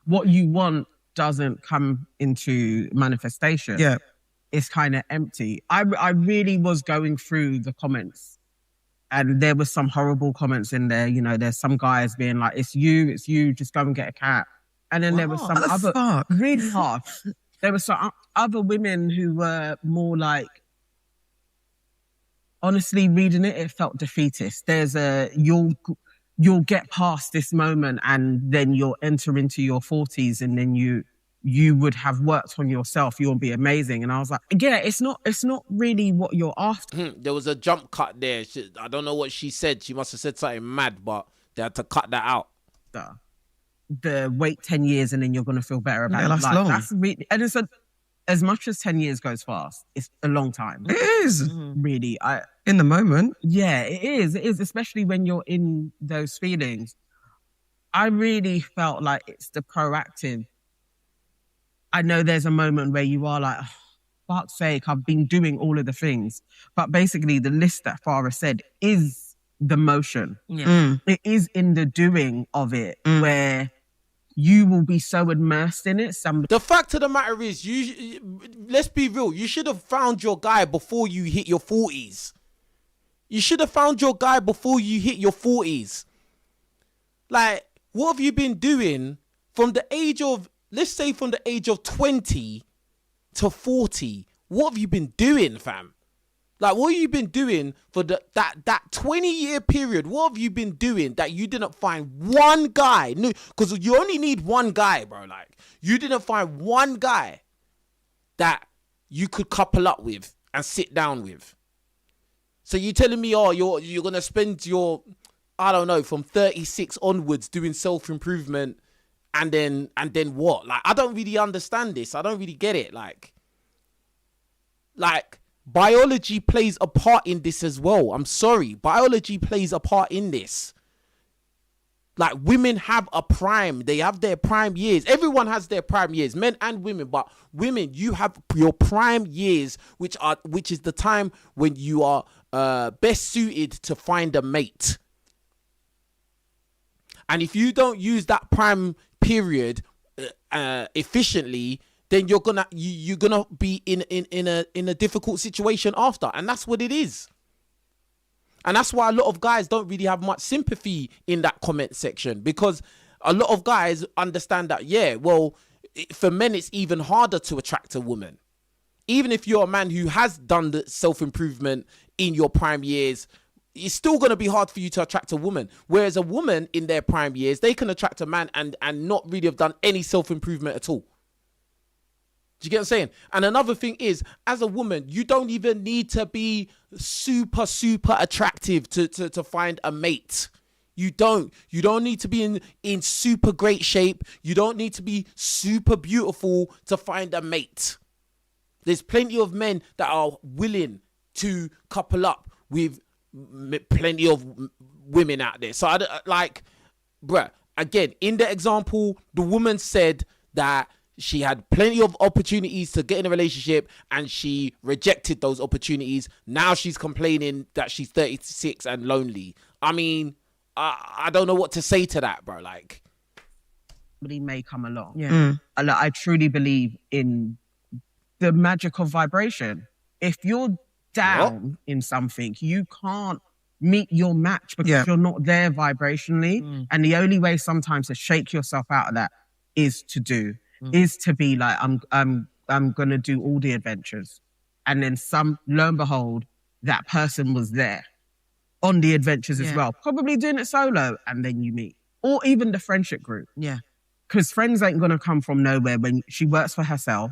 what you want doesn't come into manifestation. Yeah. It's kind of empty. I really was going through the comments, and there were some horrible comments in there. You know, there's some guys being like, it's you, just go and get a cat. And then there was some other, really harsh. There were some other women who were more like, honestly, reading it felt defeatist. There's you'll get past this moment and then you'll enter into your 40s and then you would have worked on yourself. You'll be amazing. And I was like, yeah, it's not really what you're after. There was a jump cut there. I don't know what she said. She must have said something mad, but they had to cut that out. The wait 10 years and then you're going to feel better about it. That's long. That's really, and it's as much as 10 years goes fast, it's a long time. It is. Really. In the moment. Yeah, it is. It is, especially when you're in those feelings. I really felt like it's the proactive. I know there's a moment where you are like, oh, fuck's sake, I've been doing all of the things. But basically the list that Farah said is the motion. Yeah. It is in the doing of it where you will be so immersed in it. The fact of the matter is, let's be real, you should have found your guy before you hit your 40s. You should have found your guy before you hit your 40s. Like, what have you been doing from the age of, let's say from the age of 20 to 40? What have you been doing, fam? Like, what have you been doing for that 20-year period? What have you been doing that you didn't find one guy? Because you only need one guy, bro. Like, you didn't find one guy that you could couple up with and sit down with. So you telling me, oh, you're going to spend your, I don't know, from 36 onwards doing self-improvement and then what? Like, I don't really understand this. I don't really get it. Like, biology plays a part in this as well. I'm sorry. Biology plays a part in this. Like, women have a prime. They have their prime years. Everyone has their prime years, men and women. But women, you have your prime years, which is the time when you are best suited to find a mate. And if you don't use that prime period efficiently, then you're gonna be in a difficult situation after, and that's what it is. And that's why a lot of guys don't really have much sympathy in that comment section, because a lot of guys understand that, yeah, well, for men it's even harder to attract a woman. Even if you're a man who has done the self-improvement in your prime years, it's still going to be hard for you to attract a woman. Whereas a woman in their prime years, they can attract a man and not really have done any self-improvement at all. Do you get what I'm saying? And another thing is, as a woman, you don't even need to be super, super attractive to find a mate. You don't need to be in super great shape. You don't need to be super beautiful to find a mate. There's plenty of men that are willing to couple up with plenty of women out there. So bruh, again, in the example, the woman said that she had plenty of opportunities to get in a relationship and she rejected those opportunities. Now she's complaining that she's 36 and lonely. I mean, I don't know what to say to that, bro. Like, somebody may come along. Yeah. I truly believe in the magic of vibration. If you're down in something, you can't meet your match because you're not there vibrationally. And the only way sometimes to shake yourself out of that is to be like, I'm gonna do all the adventures. And then lo and behold, that person was there on the adventures as well. Probably doing it solo, and then you meet. Or even the friendship group. Yeah. Because friends ain't gonna come from nowhere. When she works for herself,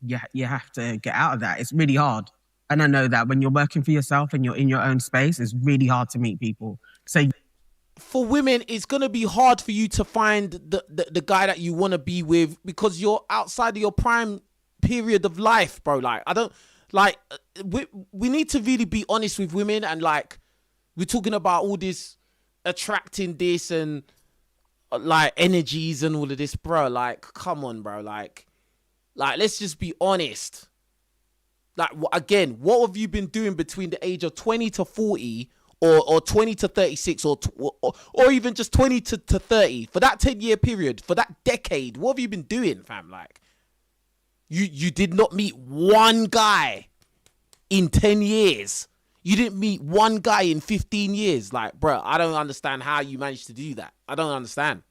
you have to get out of that. It's really hard. And I know that when you're working for yourself and you're in your own space, it's really hard to meet people. So for women, it's going to be hard for you to find the guy that you want to be with because you're outside of your prime period of life, bro. Like, I don't, like, we need to really be honest with women. And like, we're talking about all this attracting this and like energies and all of this, bro. Like, come on, bro. Like, let's just be honest. Like, again, what have you been doing between the age of 20 to 40 or 20 to 36 or even just 20 to 30 for that 10-year period, for that decade? What have you been doing, fam? Like, you did not meet one guy in 10 years. You didn't meet one guy in 15 years. Like, bro, I don't understand how you managed to do that. I don't understand.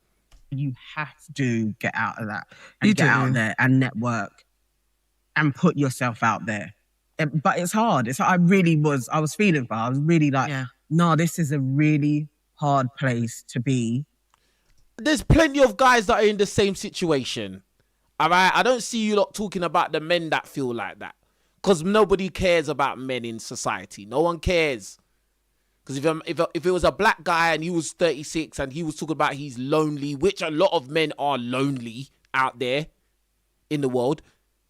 You have to get out of that and get out there and network and put yourself out there. But it's hard. I was feeling bad. I was really like, no, this is a really hard place to be. There's plenty of guys that are in the same situation. All right? I don't see you lot talking about the men that feel like that. Because nobody cares about men in society. No one cares. Because if it was a black guy and he was 36 and he was talking about he's lonely, which a lot of men are lonely out there in the world,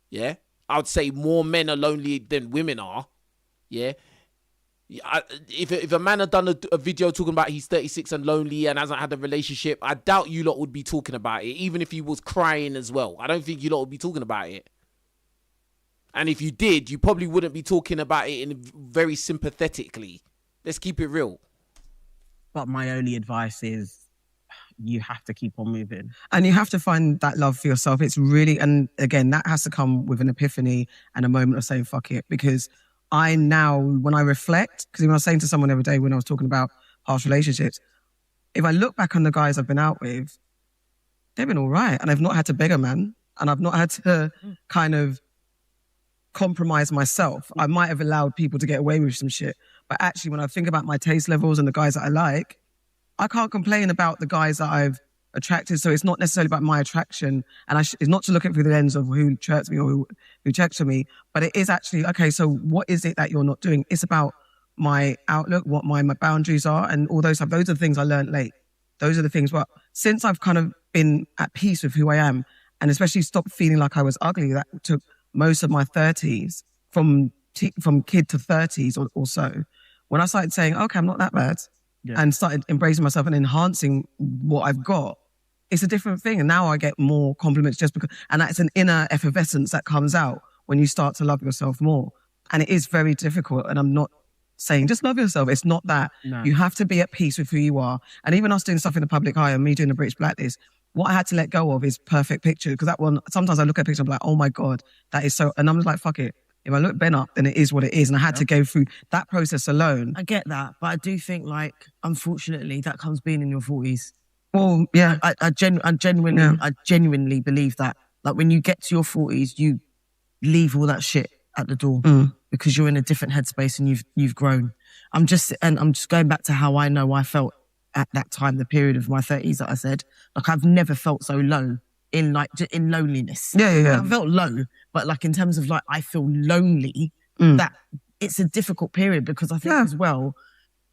yeah, I would say more men are lonely than women are, yeah. If a man had done a video talking about he's 36 and lonely and hasn't had a relationship, I doubt you lot would be talking about it, even if he was crying as well. I don't think you lot would be talking about it. And if you did, you probably wouldn't be talking about it in very sympathetically. Let's keep it real. But my only advice is you have to keep on moving. And you have to find that love for yourself. It's really, and again, that has to come with an epiphany and a moment of saying, fuck it. Because I now, when I reflect, because I was saying to someone the other day when I was talking about past relationships, if I look back on the guys I've been out with, they've been all right. And I've not had to beg a man. And I've not had to kind of compromise myself. I might have allowed people to get away with some shit. But actually, when I think about my taste levels and the guys that I like, I can't complain about the guys that I've attracted. So it's not necessarily about my attraction. And it's not to look at it through the lens of who chirps me or who rejects me. But it is actually, okay, so what is it that you're not doing? It's about my outlook, what my boundaries are, and all those stuff. Those are the things I learned late. Those are the things. But since I've kind of been at peace with who I am, and especially stopped feeling like I was ugly, that took most of my 30s, from kid to 30s or so. When I started saying, okay, I'm not that bad, and started embracing myself and enhancing what I've got, it's a different thing. And now I get more compliments just because, and that's an inner effervescence that comes out when you start to love yourself more. And it is very difficult. And I'm not saying just love yourself. It's not that. No. You have to be at peace with who you are. And even us doing stuff in the public eye and me doing the British Blacklist, what I had to let go of is perfect picture. Because that one, sometimes I look at a picture and I'm like, oh my God, that is so, and I'm just like, fuck it. If I look Ben up, then it is what it is. And I had to go through that process alone. I get that. But I do think, like, unfortunately, that comes being in your 40s. Well, yeah. I genuinely believe that. Like, when you get to your 40s, you leave all that shit at the door because you're in a different headspace and you've grown. I'm just going back to how I know I felt at that time, the period of my 30s that I said, like I've never felt so low in loneliness. Yeah. I felt low, but like in terms of like, I feel lonely, that it's a difficult period because I think as well,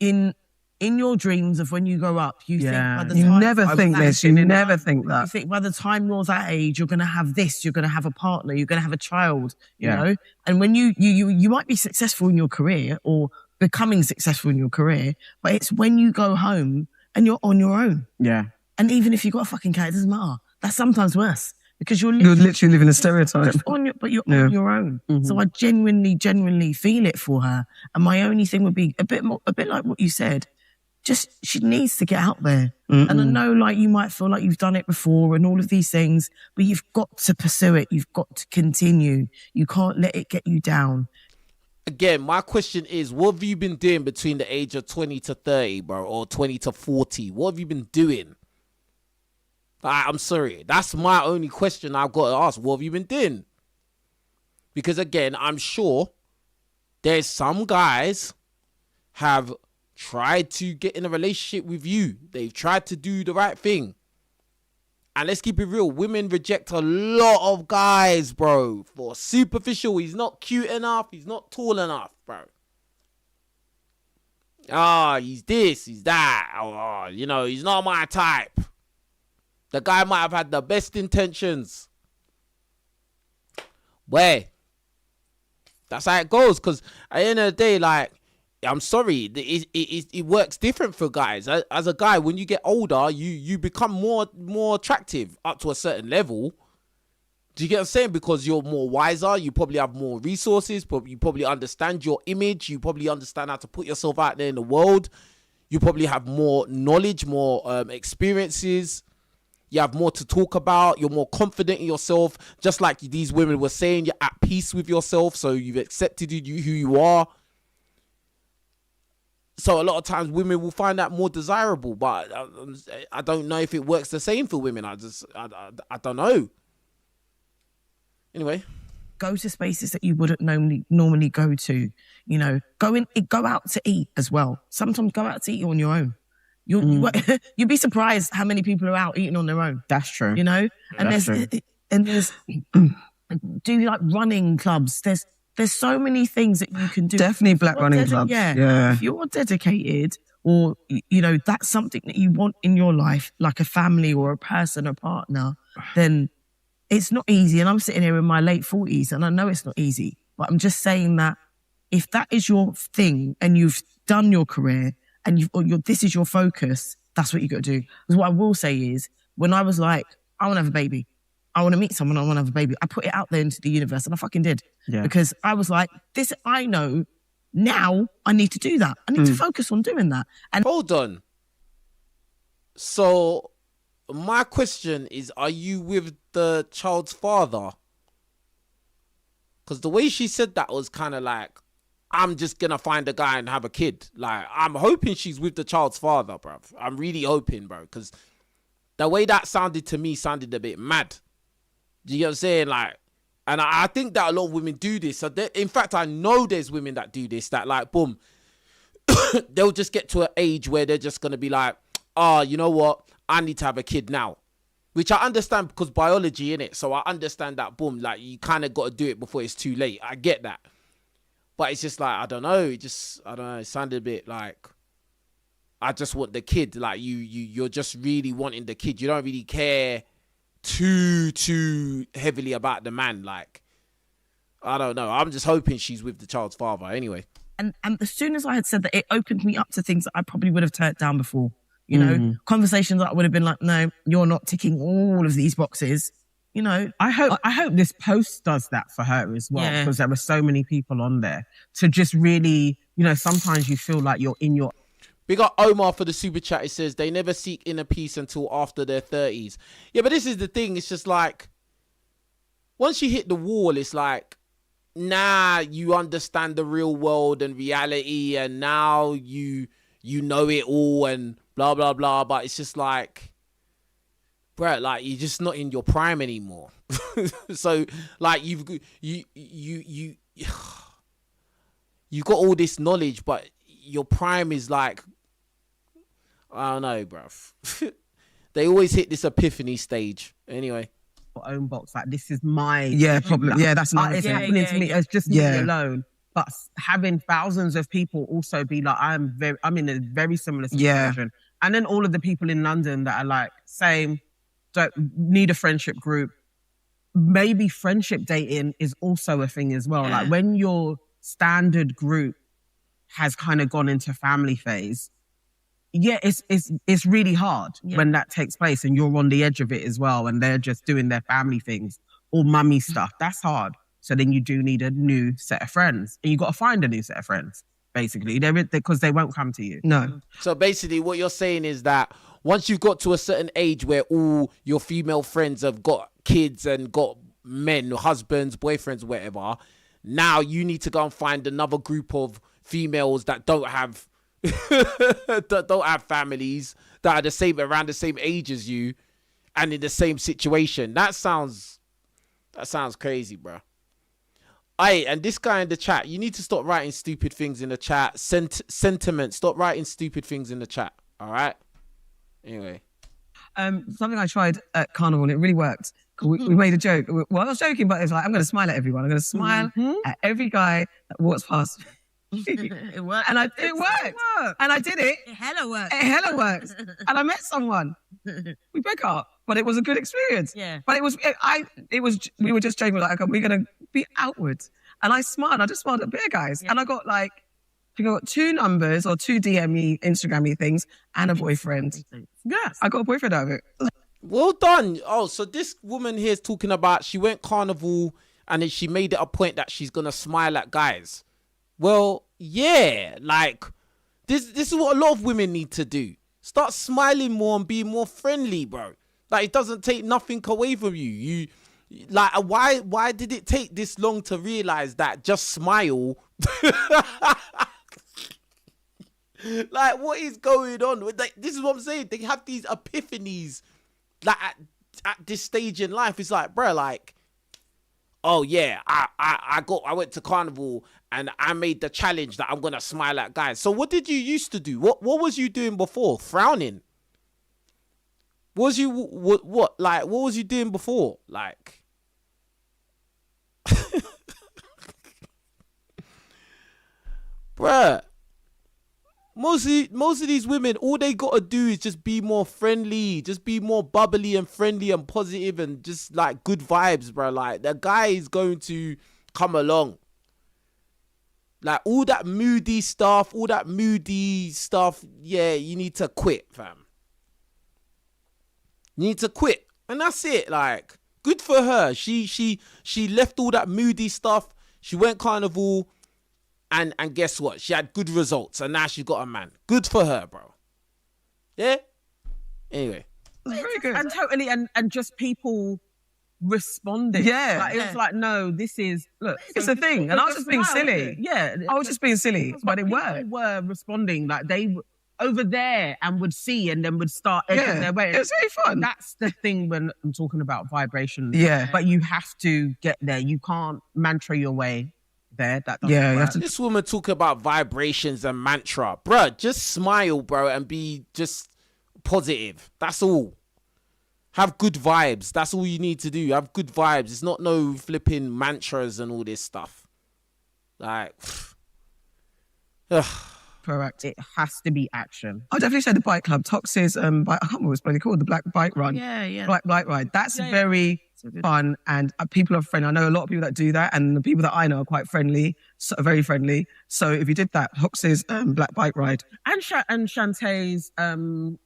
in your dreams of when you grow up, you think by the You time never think this. You never think you that. think by the time you're that age, you're going to have this, you're going to have a partner, you're going to have a child, you know? And when you might be successful in your career or becoming successful in your career, but it's when you go home and you're on your own. Yeah. And even if you've got a fucking cat, it doesn't matter. That's sometimes worse because you're literally living a stereotype. but you're on your own. So I genuinely feel it for her. And my only thing would be a bit like what you said. Just, she needs to get out there. And I know like you might feel like you've done it before and all of these things, but you've got to pursue it. You've got to continue. You can't let it get you down. Again, my question is, what have you been doing between the age of 20 to 30, bro, or 20 to 40? What have you been doing? I'm sorry. That's my only question I've got to ask. What have you been doing? Because again, I'm sure there's some guys have tried to get in a relationship with you. They've tried to do the right thing. And let's keep it real. Women reject a lot of guys, bro, for superficial. He's not cute enough. He's not tall enough, bro. He's this, he's that. He's not my type. The guy might have had the best intentions. Where? That's how it goes. Because at the end of the day, like, I'm sorry, it works different for guys. As a guy, when you get older, you become more attractive up to a certain level. Do you get what I'm saying? Because you're more wiser, you probably have more resources, you probably understand your image, you probably understand how to put yourself out there in the world. You probably have more knowledge, more experiences. You have more to talk about. You're more confident in yourself. Just like these women were saying, you're at peace with yourself, so you've accepted who you are. So a lot of times women will find that more desirable, but I don't know if it works the same for women. I don't know. Anyway, go to spaces that you wouldn't normally go to. Go out to eat as well. Sometimes go out to eat on your own. You'd be surprised how many people are out eating on their own. That's true. And there's do like running clubs. There's so many things that you can do. Definitely black running clubs. Yeah. If you're dedicated or, that's something that you want in your life, like a family or a person, a partner, then it's not easy. And I'm sitting here in my late 40s and I know it's not easy, but I'm just saying that if that is your thing and you've done your career and this is your focus, that's what you got to do. Because what I will say is when I was like, I want to have a baby. I want to meet someone, I want to have a baby. I put it out there into the universe and I fucking did. Yeah. Because I was like, I know now I need to do that. I need to focus on doing that. And hold on. So my question is, are you with the child's father? Because the way she said that was kind of like, I'm just going to find a guy and have a kid. Like, I'm hoping she's with the child's father, bruv. I'm really hoping, bro. Because the way that sounded to me sounded a bit mad. Do you get what I'm saying? Like, and I think that a lot of women do this. So in fact, I know there's women that do this, that like, boom, they'll just get to an age where they're just going to be like, you know what? I need to have a kid now. Which I understand because biology, innit? So I understand that, boom, like you kind of got to do it before it's too late. I get that. But it's just like, I don't know. It sounded a bit like, I just want the kid. Like you're just really wanting the kid. You don't really care too heavily about the man. Like, I don't know. I'm just hoping she's with the child's father anyway. And as soon as I had said that, it opened me up to things that I probably would have turned down before. Conversations that I would have been like, no, you're not ticking all of these boxes. I hope this post does that for her as well, because there were so many people on there to just really, sometimes you feel like you're in your. Big up Omar for the super chat. It says they never seek inner peace until after their 30s. Yeah, but this is the thing. It's just like, once you hit the wall, it's like, nah, you understand the real world and reality, and now you know it all and blah, blah, blah. But it's just like, bro, like you're just not in your prime anymore. So like you got all this knowledge, but your prime is like, I don't know, bruv. They always hit this epiphany stage. Anyway. Own box, like this is my probably. Yeah, that's another it's thing. happening to me. It's just me alone. But having thousands of people also be like, I'm in a very similar situation. And then all of the people in London that are like, same, don't need a friendship group. Maybe friendship dating is also a thing as well. Like when your standard group has kind of gone into family phase, it's really hard when that takes place and you're on the edge of it as well and they're just doing their family things or mummy stuff. That's hard. So then you do need a new set of friends and you got to find a new set of friends, basically, because they won't come to you. No. So basically what you're saying is that once you've got to a certain age where all your female friends have got kids and got men, husbands, boyfriends, whatever, now you need to go and find another group of females that don't have that don't have families, that are around the same age as you and in the same situation. That sounds crazy, bro. And this guy in the chat, you need to stop writing stupid things in the chat. Sentiment, stop writing stupid things in the chat. All right. Anyway, something I tried at Carnival and it really worked. We made a joke. Well, I was joking, but it's like, I'm going to smile at everyone. I'm going to smile at every guy that walks past. It worked. And it worked. And I did it. It hella worked. It hella works. And I met someone. We broke up, but it was a good experience. Yeah. But we were just joking, like, we're going to be outwards. And I smiled. I just smiled at beer guys. Yeah. And I got like, I got 2 numbers or 2 DM-y, Instagram-y things and a boyfriend. Yes. I got a boyfriend out of it. Well done. Oh, so this woman here is talking about she went Carnival and then she made it a point that she's going to smile at guys. Well, yeah, like this is what a lot of women need to do. Start smiling more and being more friendly, bro. Like it doesn't take nothing away from you. You like why did it take this long to realize that just smile? Like what is going on? Like, this is what I'm saying. They have these epiphanies like at this stage in life. It's like, bro, like, oh yeah, I went to Carnival and I made the challenge that I'm gonna smile at guys. So what did you used to do? What was you doing before? Frowning? What was you doing before? Like, bruh, most of these women, all they gotta do is just be more friendly, just be more bubbly and friendly and positive and just like good vibes, bro. Like the guy is going to come along. Like all that moody stuff, yeah, you need to quit, fam. You need to quit. And that's it. Like, good for her. She left all that moody stuff. She went Carnival and guess what? She had good results and now she got a man. Good for her, bro. Yeah? Anyway. Very good. And totally, and just people responding. Yeah. Like, it was like, no, this is, look. It's a thing. And I was just being silly. Yeah. I was just being silly, but it people worked. were responding, like they over there and would see and then would start edging their way. It was very fun. That's the thing when I'm talking about vibrations. Yeah. But you have to get there. You can't mantra your way there. That doesn't Yeah, you work. have to. This woman talking about vibrations and mantra. Bruh, just smile, bro, and be just positive. That's all. Have good vibes. That's all you need to do. Have good vibes. It's not no flipping mantras and all this stuff. Like, Correct. It has to be action. I definitely say the bike club. Tox's I can't remember what it's bloody called, the Black Bike Run. Yeah. Black Bike Ride. That's very fun, and people are friendly. I know a lot of people that do that, and the people that I know are quite friendly, so, very friendly. So if you did that, Tox's Black Bike Ride. And Shantae's Shantae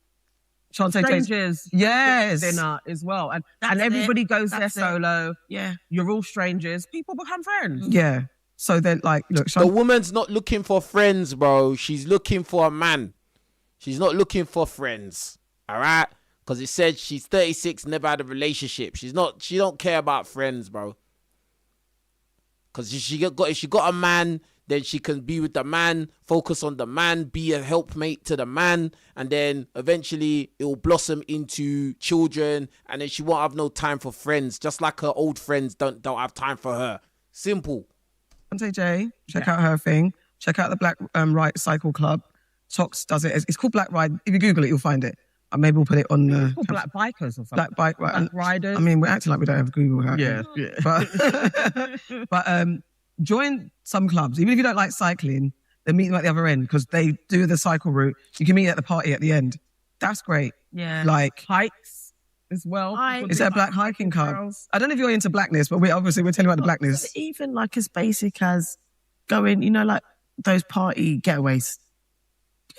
Chase. strangers Yes. dinner as well. And That's everybody goes there That's it. solo. Yeah. You're all strangers. People become friends. Yeah. So then, like, look, the woman's not looking for friends, bro. She's looking for a man. She's not looking for friends. All right? Because it said she's 36, never had a relationship. She don't care about friends, bro. Because if she got a man, then she can be with the man, focus on the man, be a helpmate to the man, and then eventually it will blossom into children, and then she won't have no time for friends, just like her old friends don't have time for her. Simple. Shantae J, check out her thing. Check out the Black Right Cycle Club. Tox does it. It's called Black Ride. If you Google it, you'll find it. Maybe we'll put it on the Called Black Bikers or something. Black Bike Black Riders. I mean, we're acting like we don't have Google. Yeah. But join some clubs, even if you don't like cycling. They meet them at the other end because they do the cycle route. You can meet at the party at the end. That's great. Yeah. Like Hikes as well. is there a black hiking club? I don't know if you're into blackness, but we're telling you about the blackness. Even like as basic as going, like those party getaways.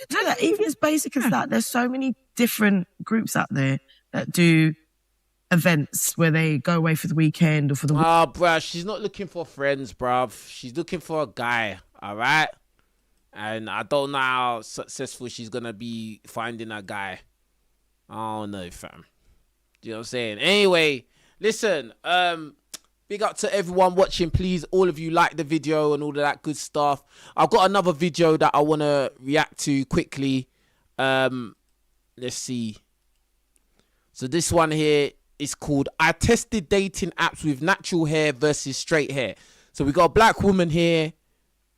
Do that. Even as basic as that. There's so many different groups out there that do events where they go away for the weekend or for the. Oh, bruh, she's not looking for friends, bruv. She's looking for a guy. All right. And I don't know how successful she's going to be finding a guy. I don't know, fam. You know what I'm saying? Anyway, listen, big up to everyone watching. Please, all of you, like the video and all of that good stuff. I've got another video that I want to react to quickly. Let's see. So this one here is called I Tested Dating Apps with Natural Hair versus Straight Hair. So we got a black woman here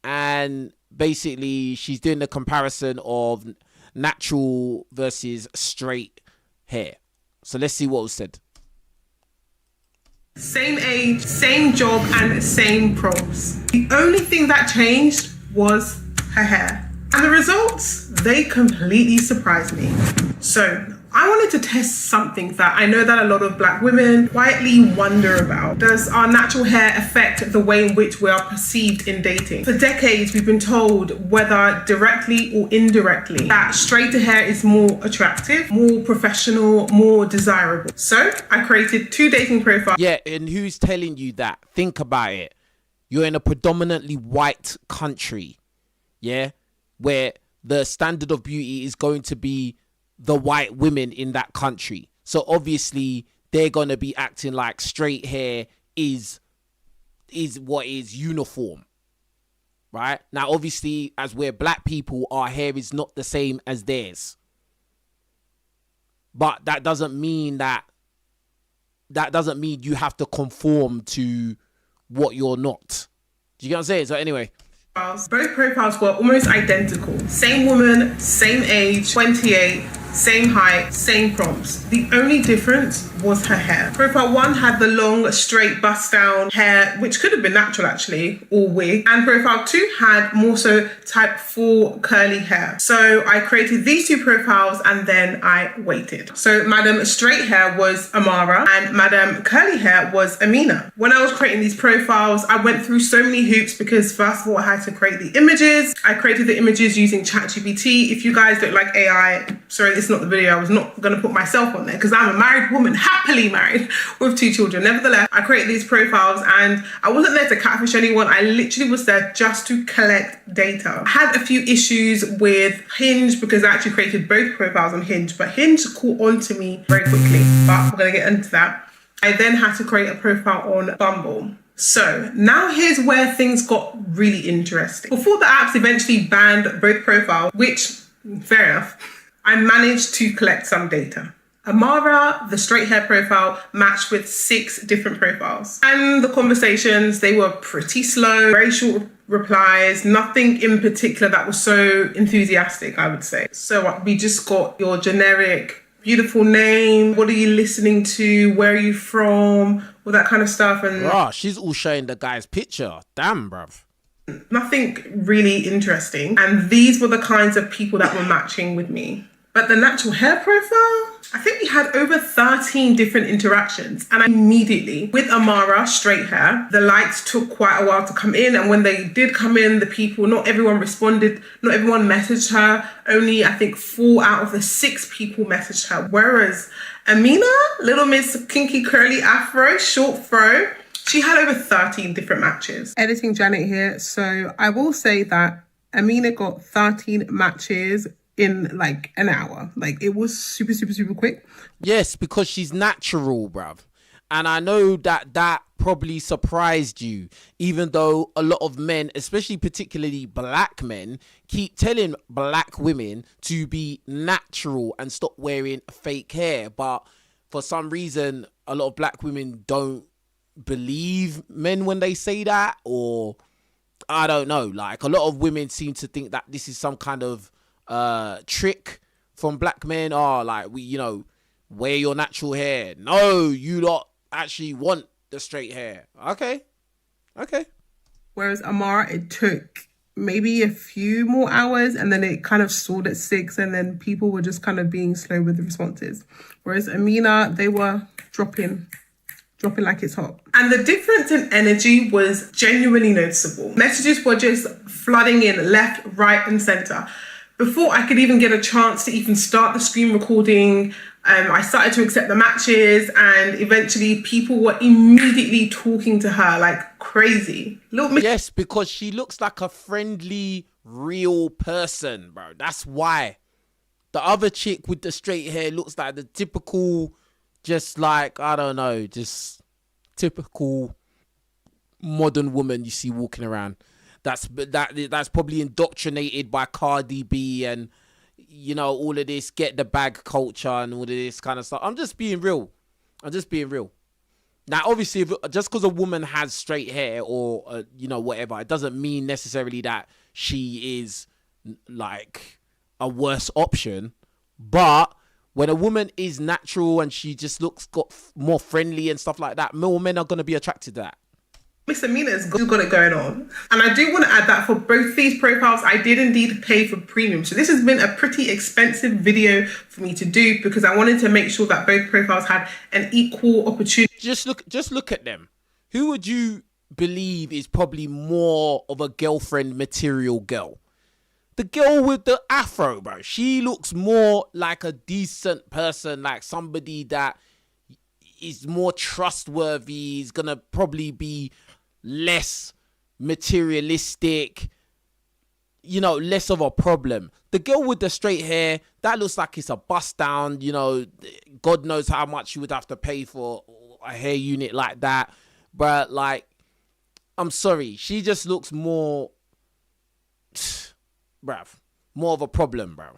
and basically she's doing the comparison of natural versus straight hair. So let's see what was said. Same age, same job, and same prompts. The only thing that changed was her hair. And the results, they completely surprised me. So I wanted to test something that I know that a lot of black women quietly wonder about. Does our natural hair affect the way in which we are perceived in dating? For decades, we've been told, whether directly or indirectly, that straighter hair is more attractive, more professional, more desirable. So I created 2 dating profiles. Yeah, and who's telling you that? Think about it. You're in a predominantly white country, yeah, where the standard of beauty is going to be the white women in that country. So obviously they're going to be acting like straight hair is what is uniform, right? Now obviously as we're black people, our hair is not the same as theirs, but that doesn't mean you have to conform to what you're not. Do you get what I'm saying? So anyway, Both profiles were almost identical. Same woman, same age, 28, same height, same prompts. The only difference was her hair. Profile 1 had the long, straight, bust down hair, which could have been natural actually, or wig. And profile 2 had more so type 4 curly hair. So I created these 2 profiles and then I waited. So Madam Straight Hair was Amara and Madam Curly Hair was Amina. When I was creating these profiles, I went through so many hoops because first of all, I had to create the images. I created the images using ChatGPT. If you guys don't like AI, sorry, this is not the video. I was not going to put myself on there because I'm a married woman, happily married with 2 children. Nevertheless, I created these profiles and I wasn't there to catfish anyone. I literally was there just to collect data. I had a few issues with Hinge because I actually created both profiles on Hinge, but Hinge caught on to me very quickly, but we're going to get into that. I then had to create a profile on Bumble. So now here's where things got really interesting. Before the apps eventually banned both profiles, which, fair enough, I managed to collect some data. Amara, the straight hair profile, matched with 6 different profiles. And the conversations, they were pretty slow, very short replies, nothing in particular that was so enthusiastic, I would say. So we just got your generic, beautiful name, what are you listening to, where are you from, all that kind of stuff. And she's all showing the guy's picture. Damn, bruv. Nothing really interesting. And these were the kinds of people that were matching with me. But the natural hair profile, I think we had over 13 different interactions. And immediately, with Amara, straight hair, the likes took quite a while to come in. And when they did come in, the people, not everyone responded, not everyone messaged her. Only, I think, 4 out of the 6 people messaged her. Whereas Amina, little Miss Kinky Curly Afro, short fro, she had over 13 different matches. Editing Janet here. So I will say that Amina got 13 matches in like an hour. Like it was super, super, super quick. Yes, because she's natural, bruv. And I know that probably surprised you, even though a lot of men, especially particularly black men, keep telling black women to be natural and stop wearing fake hair. But for some reason, a lot of black women don't believe men when they say that, or I don't know. Like, a lot of women seem to think that this is some kind of trick from black men. Oh, like, wear your natural hair. No, you lot actually want the straight hair. Okay. Whereas Amara, it took maybe a few more hours, and then it kind of stalled at 6, and then people were just kind of being slow with the responses. Whereas Amina, they were dropping like it's hot. And the difference in energy was genuinely noticeable. Messages were just flooding in left, right, and center. Before I could even get a chance to even start the screen recording, I started to accept the matches, and eventually people were immediately talking to her like crazy. Yes, because she looks like a friendly, real person, bro. That's why. The other chick with the straight hair looks like the typical, just like, I don't know, just typical modern woman you see walking around. That's probably indoctrinated by Cardi B and, all of this get the bag culture and all of this kind of stuff. I'm just being real. Now, obviously, just because a woman has straight hair or, whatever, it doesn't mean necessarily that she is, like, a worse option. But when a woman is natural and she just got more friendly and stuff like that, more men are going to be attracted to that. Miss Amina's got it going on. And I do want to add that for both these profiles, I did indeed pay for premium. So this has been a pretty expensive video for me to do because I wanted to make sure that both profiles had an equal opportunity. Just look at them. Who would you believe is probably more of a girlfriend material girl? The girl with the afro, bro. She looks more like a decent person, like somebody that is more trustworthy, is gonna probably be less materialistic, less of a problem. The girl with the straight hair, that looks like it's a bust down, God knows how much you would have to pay for a hair unit like that. But, like, I'm sorry, she just looks more, more of a problem, bro.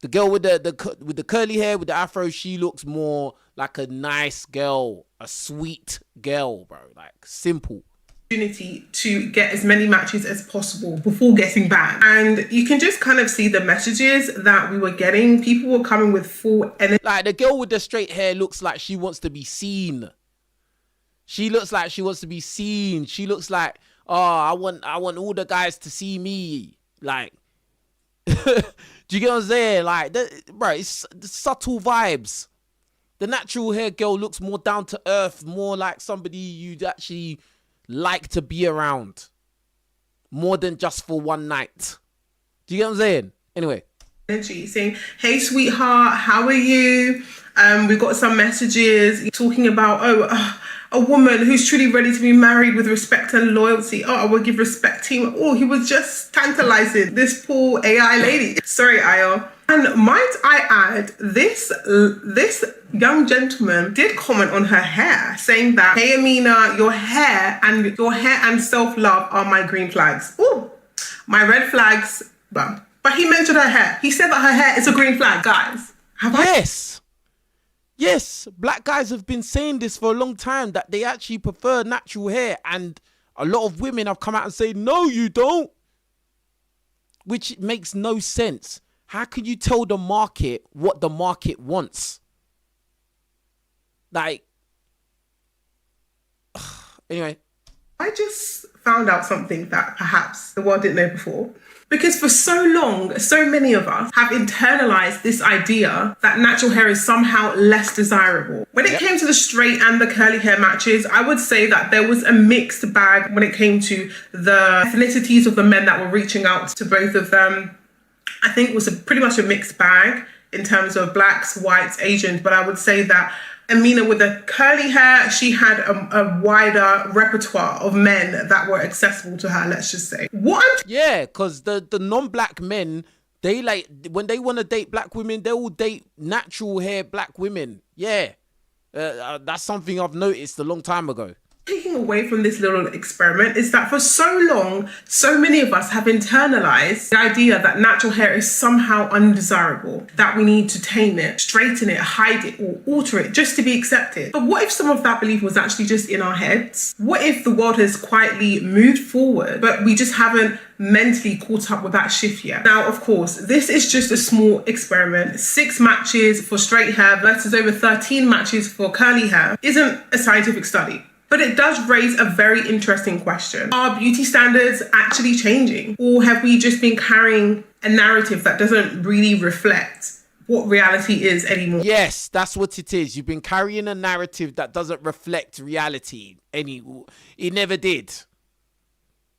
The girl with the curly hair, with the afro, she looks more like a nice girl, a sweet girl, bro. Like, simple. Opportunity to get as many matches as possible before getting banned. And you can just kind of see the messages that we were getting. People were coming with full energy. Like, the girl with the straight hair looks like she wants to be seen. She looks like she wants to be seen. She looks like, oh, I want all the guys to see me. Like, do you get what I'm saying? Like, it's the subtle vibes. The natural hair girl looks more down to earth, more like somebody you'd actually like to be around, more than just for one night. Do you get what I'm saying? Anyway. Energy saying, hey, sweetheart, how are you? We've got some messages talking about, a woman who's truly ready to be married with respect and loyalty. Oh, I will give respect team. Oh, he was just tantalizing this poor AI lady. Sorry, Ayo. And might I add, this young gentleman did comment on her hair, saying that, hey, Amina, your hair and self-love are my green flags. Oh, my red flags. But he mentioned her hair. He said that her hair is a green flag, guys. Yes, black guys have been saying this for a long time, that they actually prefer natural hair. And a lot of women have come out and said, no, you don't. Which makes no sense. How can you tell the market what the market wants? Like, anyway. I just found out something that perhaps the world didn't know before. Because for so long, so many of us have internalized this idea that natural hair is somehow less desirable. When it came to the straight and the curly hair matches, I would say that there was a mixed bag when it came to the ethnicities of the men that were reaching out to both of them. I think it was pretty much a mixed bag in terms of blacks, whites, Asians. But I would say that Amina with the curly hair, she had a wider repertoire of men that were accessible to her, let's just say. Because the non-black men, they like, when they want to date black women, they will date natural hair black women. Yeah. That's something I've noticed a long time ago. Taking taking away from this little experiment is that for so long, so many of us have internalized the idea that natural hair is somehow undesirable, that we need to tame it, straighten it, hide it, or alter it just to be accepted. But what if some of that belief was actually just in our heads? What if the world has quietly moved forward, but we just haven't mentally caught up with that shift yet? Now, of course, this is just a small experiment. 6 matches for straight hair versus over 13 matches for curly hair isn't a scientific study. But it does raise a very interesting question. Are beauty standards actually changing? Or have we just been carrying a narrative that doesn't really reflect what reality is anymore? Yes, that's what it is. You've been carrying a narrative that doesn't reflect reality. It never did.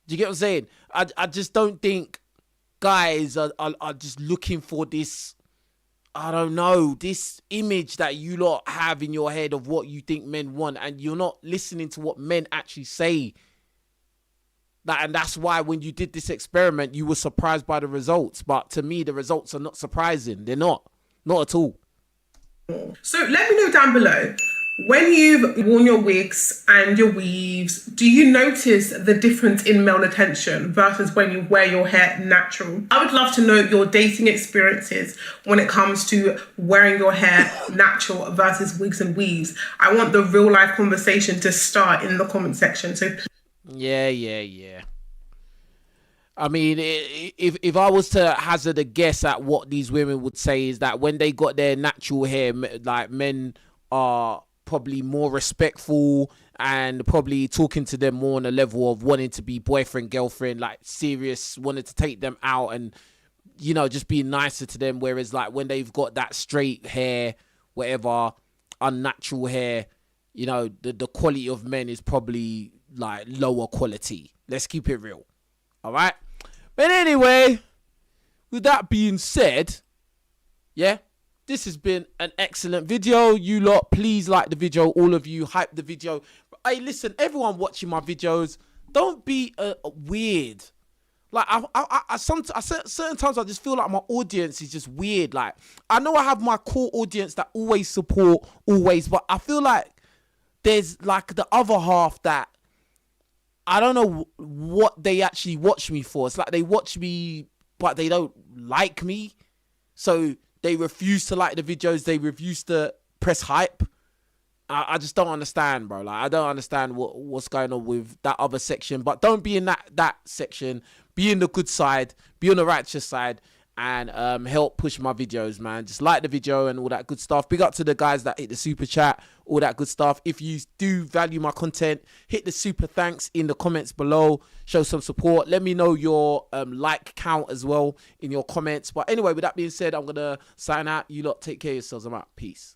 Do you get what I'm saying? I just don't think guys are just looking for this, I don't know, this image that you lot have in your head of what you think men want, and you're not listening to what men actually say. And that's why when you did this experiment, you were surprised by the results. But to me, the results are not surprising. They're not at all. So let me know down below, when you've worn your wigs and your weaves, do you notice the difference in male attention versus when you wear your hair natural? I would love to know your dating experiences when it comes to wearing your hair natural versus wigs and weaves. I want the real life conversation to start in the comment section. So yeah. I mean, if I was to hazard a guess at what these women would say, is that when they got their natural hair, like, men are probably more respectful and probably talking to them more on a level of wanting to be boyfriend, girlfriend, like serious, wanting to take them out and, you know, just being nicer to them. Whereas like when they've got that straight hair, whatever, unnatural hair, you know, the quality of men is probably like lower quality. Let's keep it real. All right. But anyway, with that being said, yeah, this has been an excellent video. You lot, please like the video. All of you, hype the video. Hey, listen, everyone watching my videos, don't be weird. Like, certain times I just feel like my audience is just weird. Like, I know I have my core audience that always support, always, but I feel like there's like the other half that I don't know what they actually watch me for. It's like they watch me, but they don't like me. So they refuse to like the videos. They refuse to press hype. I just don't understand, bro. Like, I don't understand what's going on with that other section. But don't be in that section. Be in the good side. Be on the righteous side. And help push my videos, man. Just like the video and all that good stuff. Big up to the guys that hit the super chat. All that good stuff. If you do value my content, hit the super thanks in the comments below. Show some support. Let me know your like count as well in your comments. But anyway, with that being said, I'm going to sign out. You lot take care of yourselves. I'm out. Peace.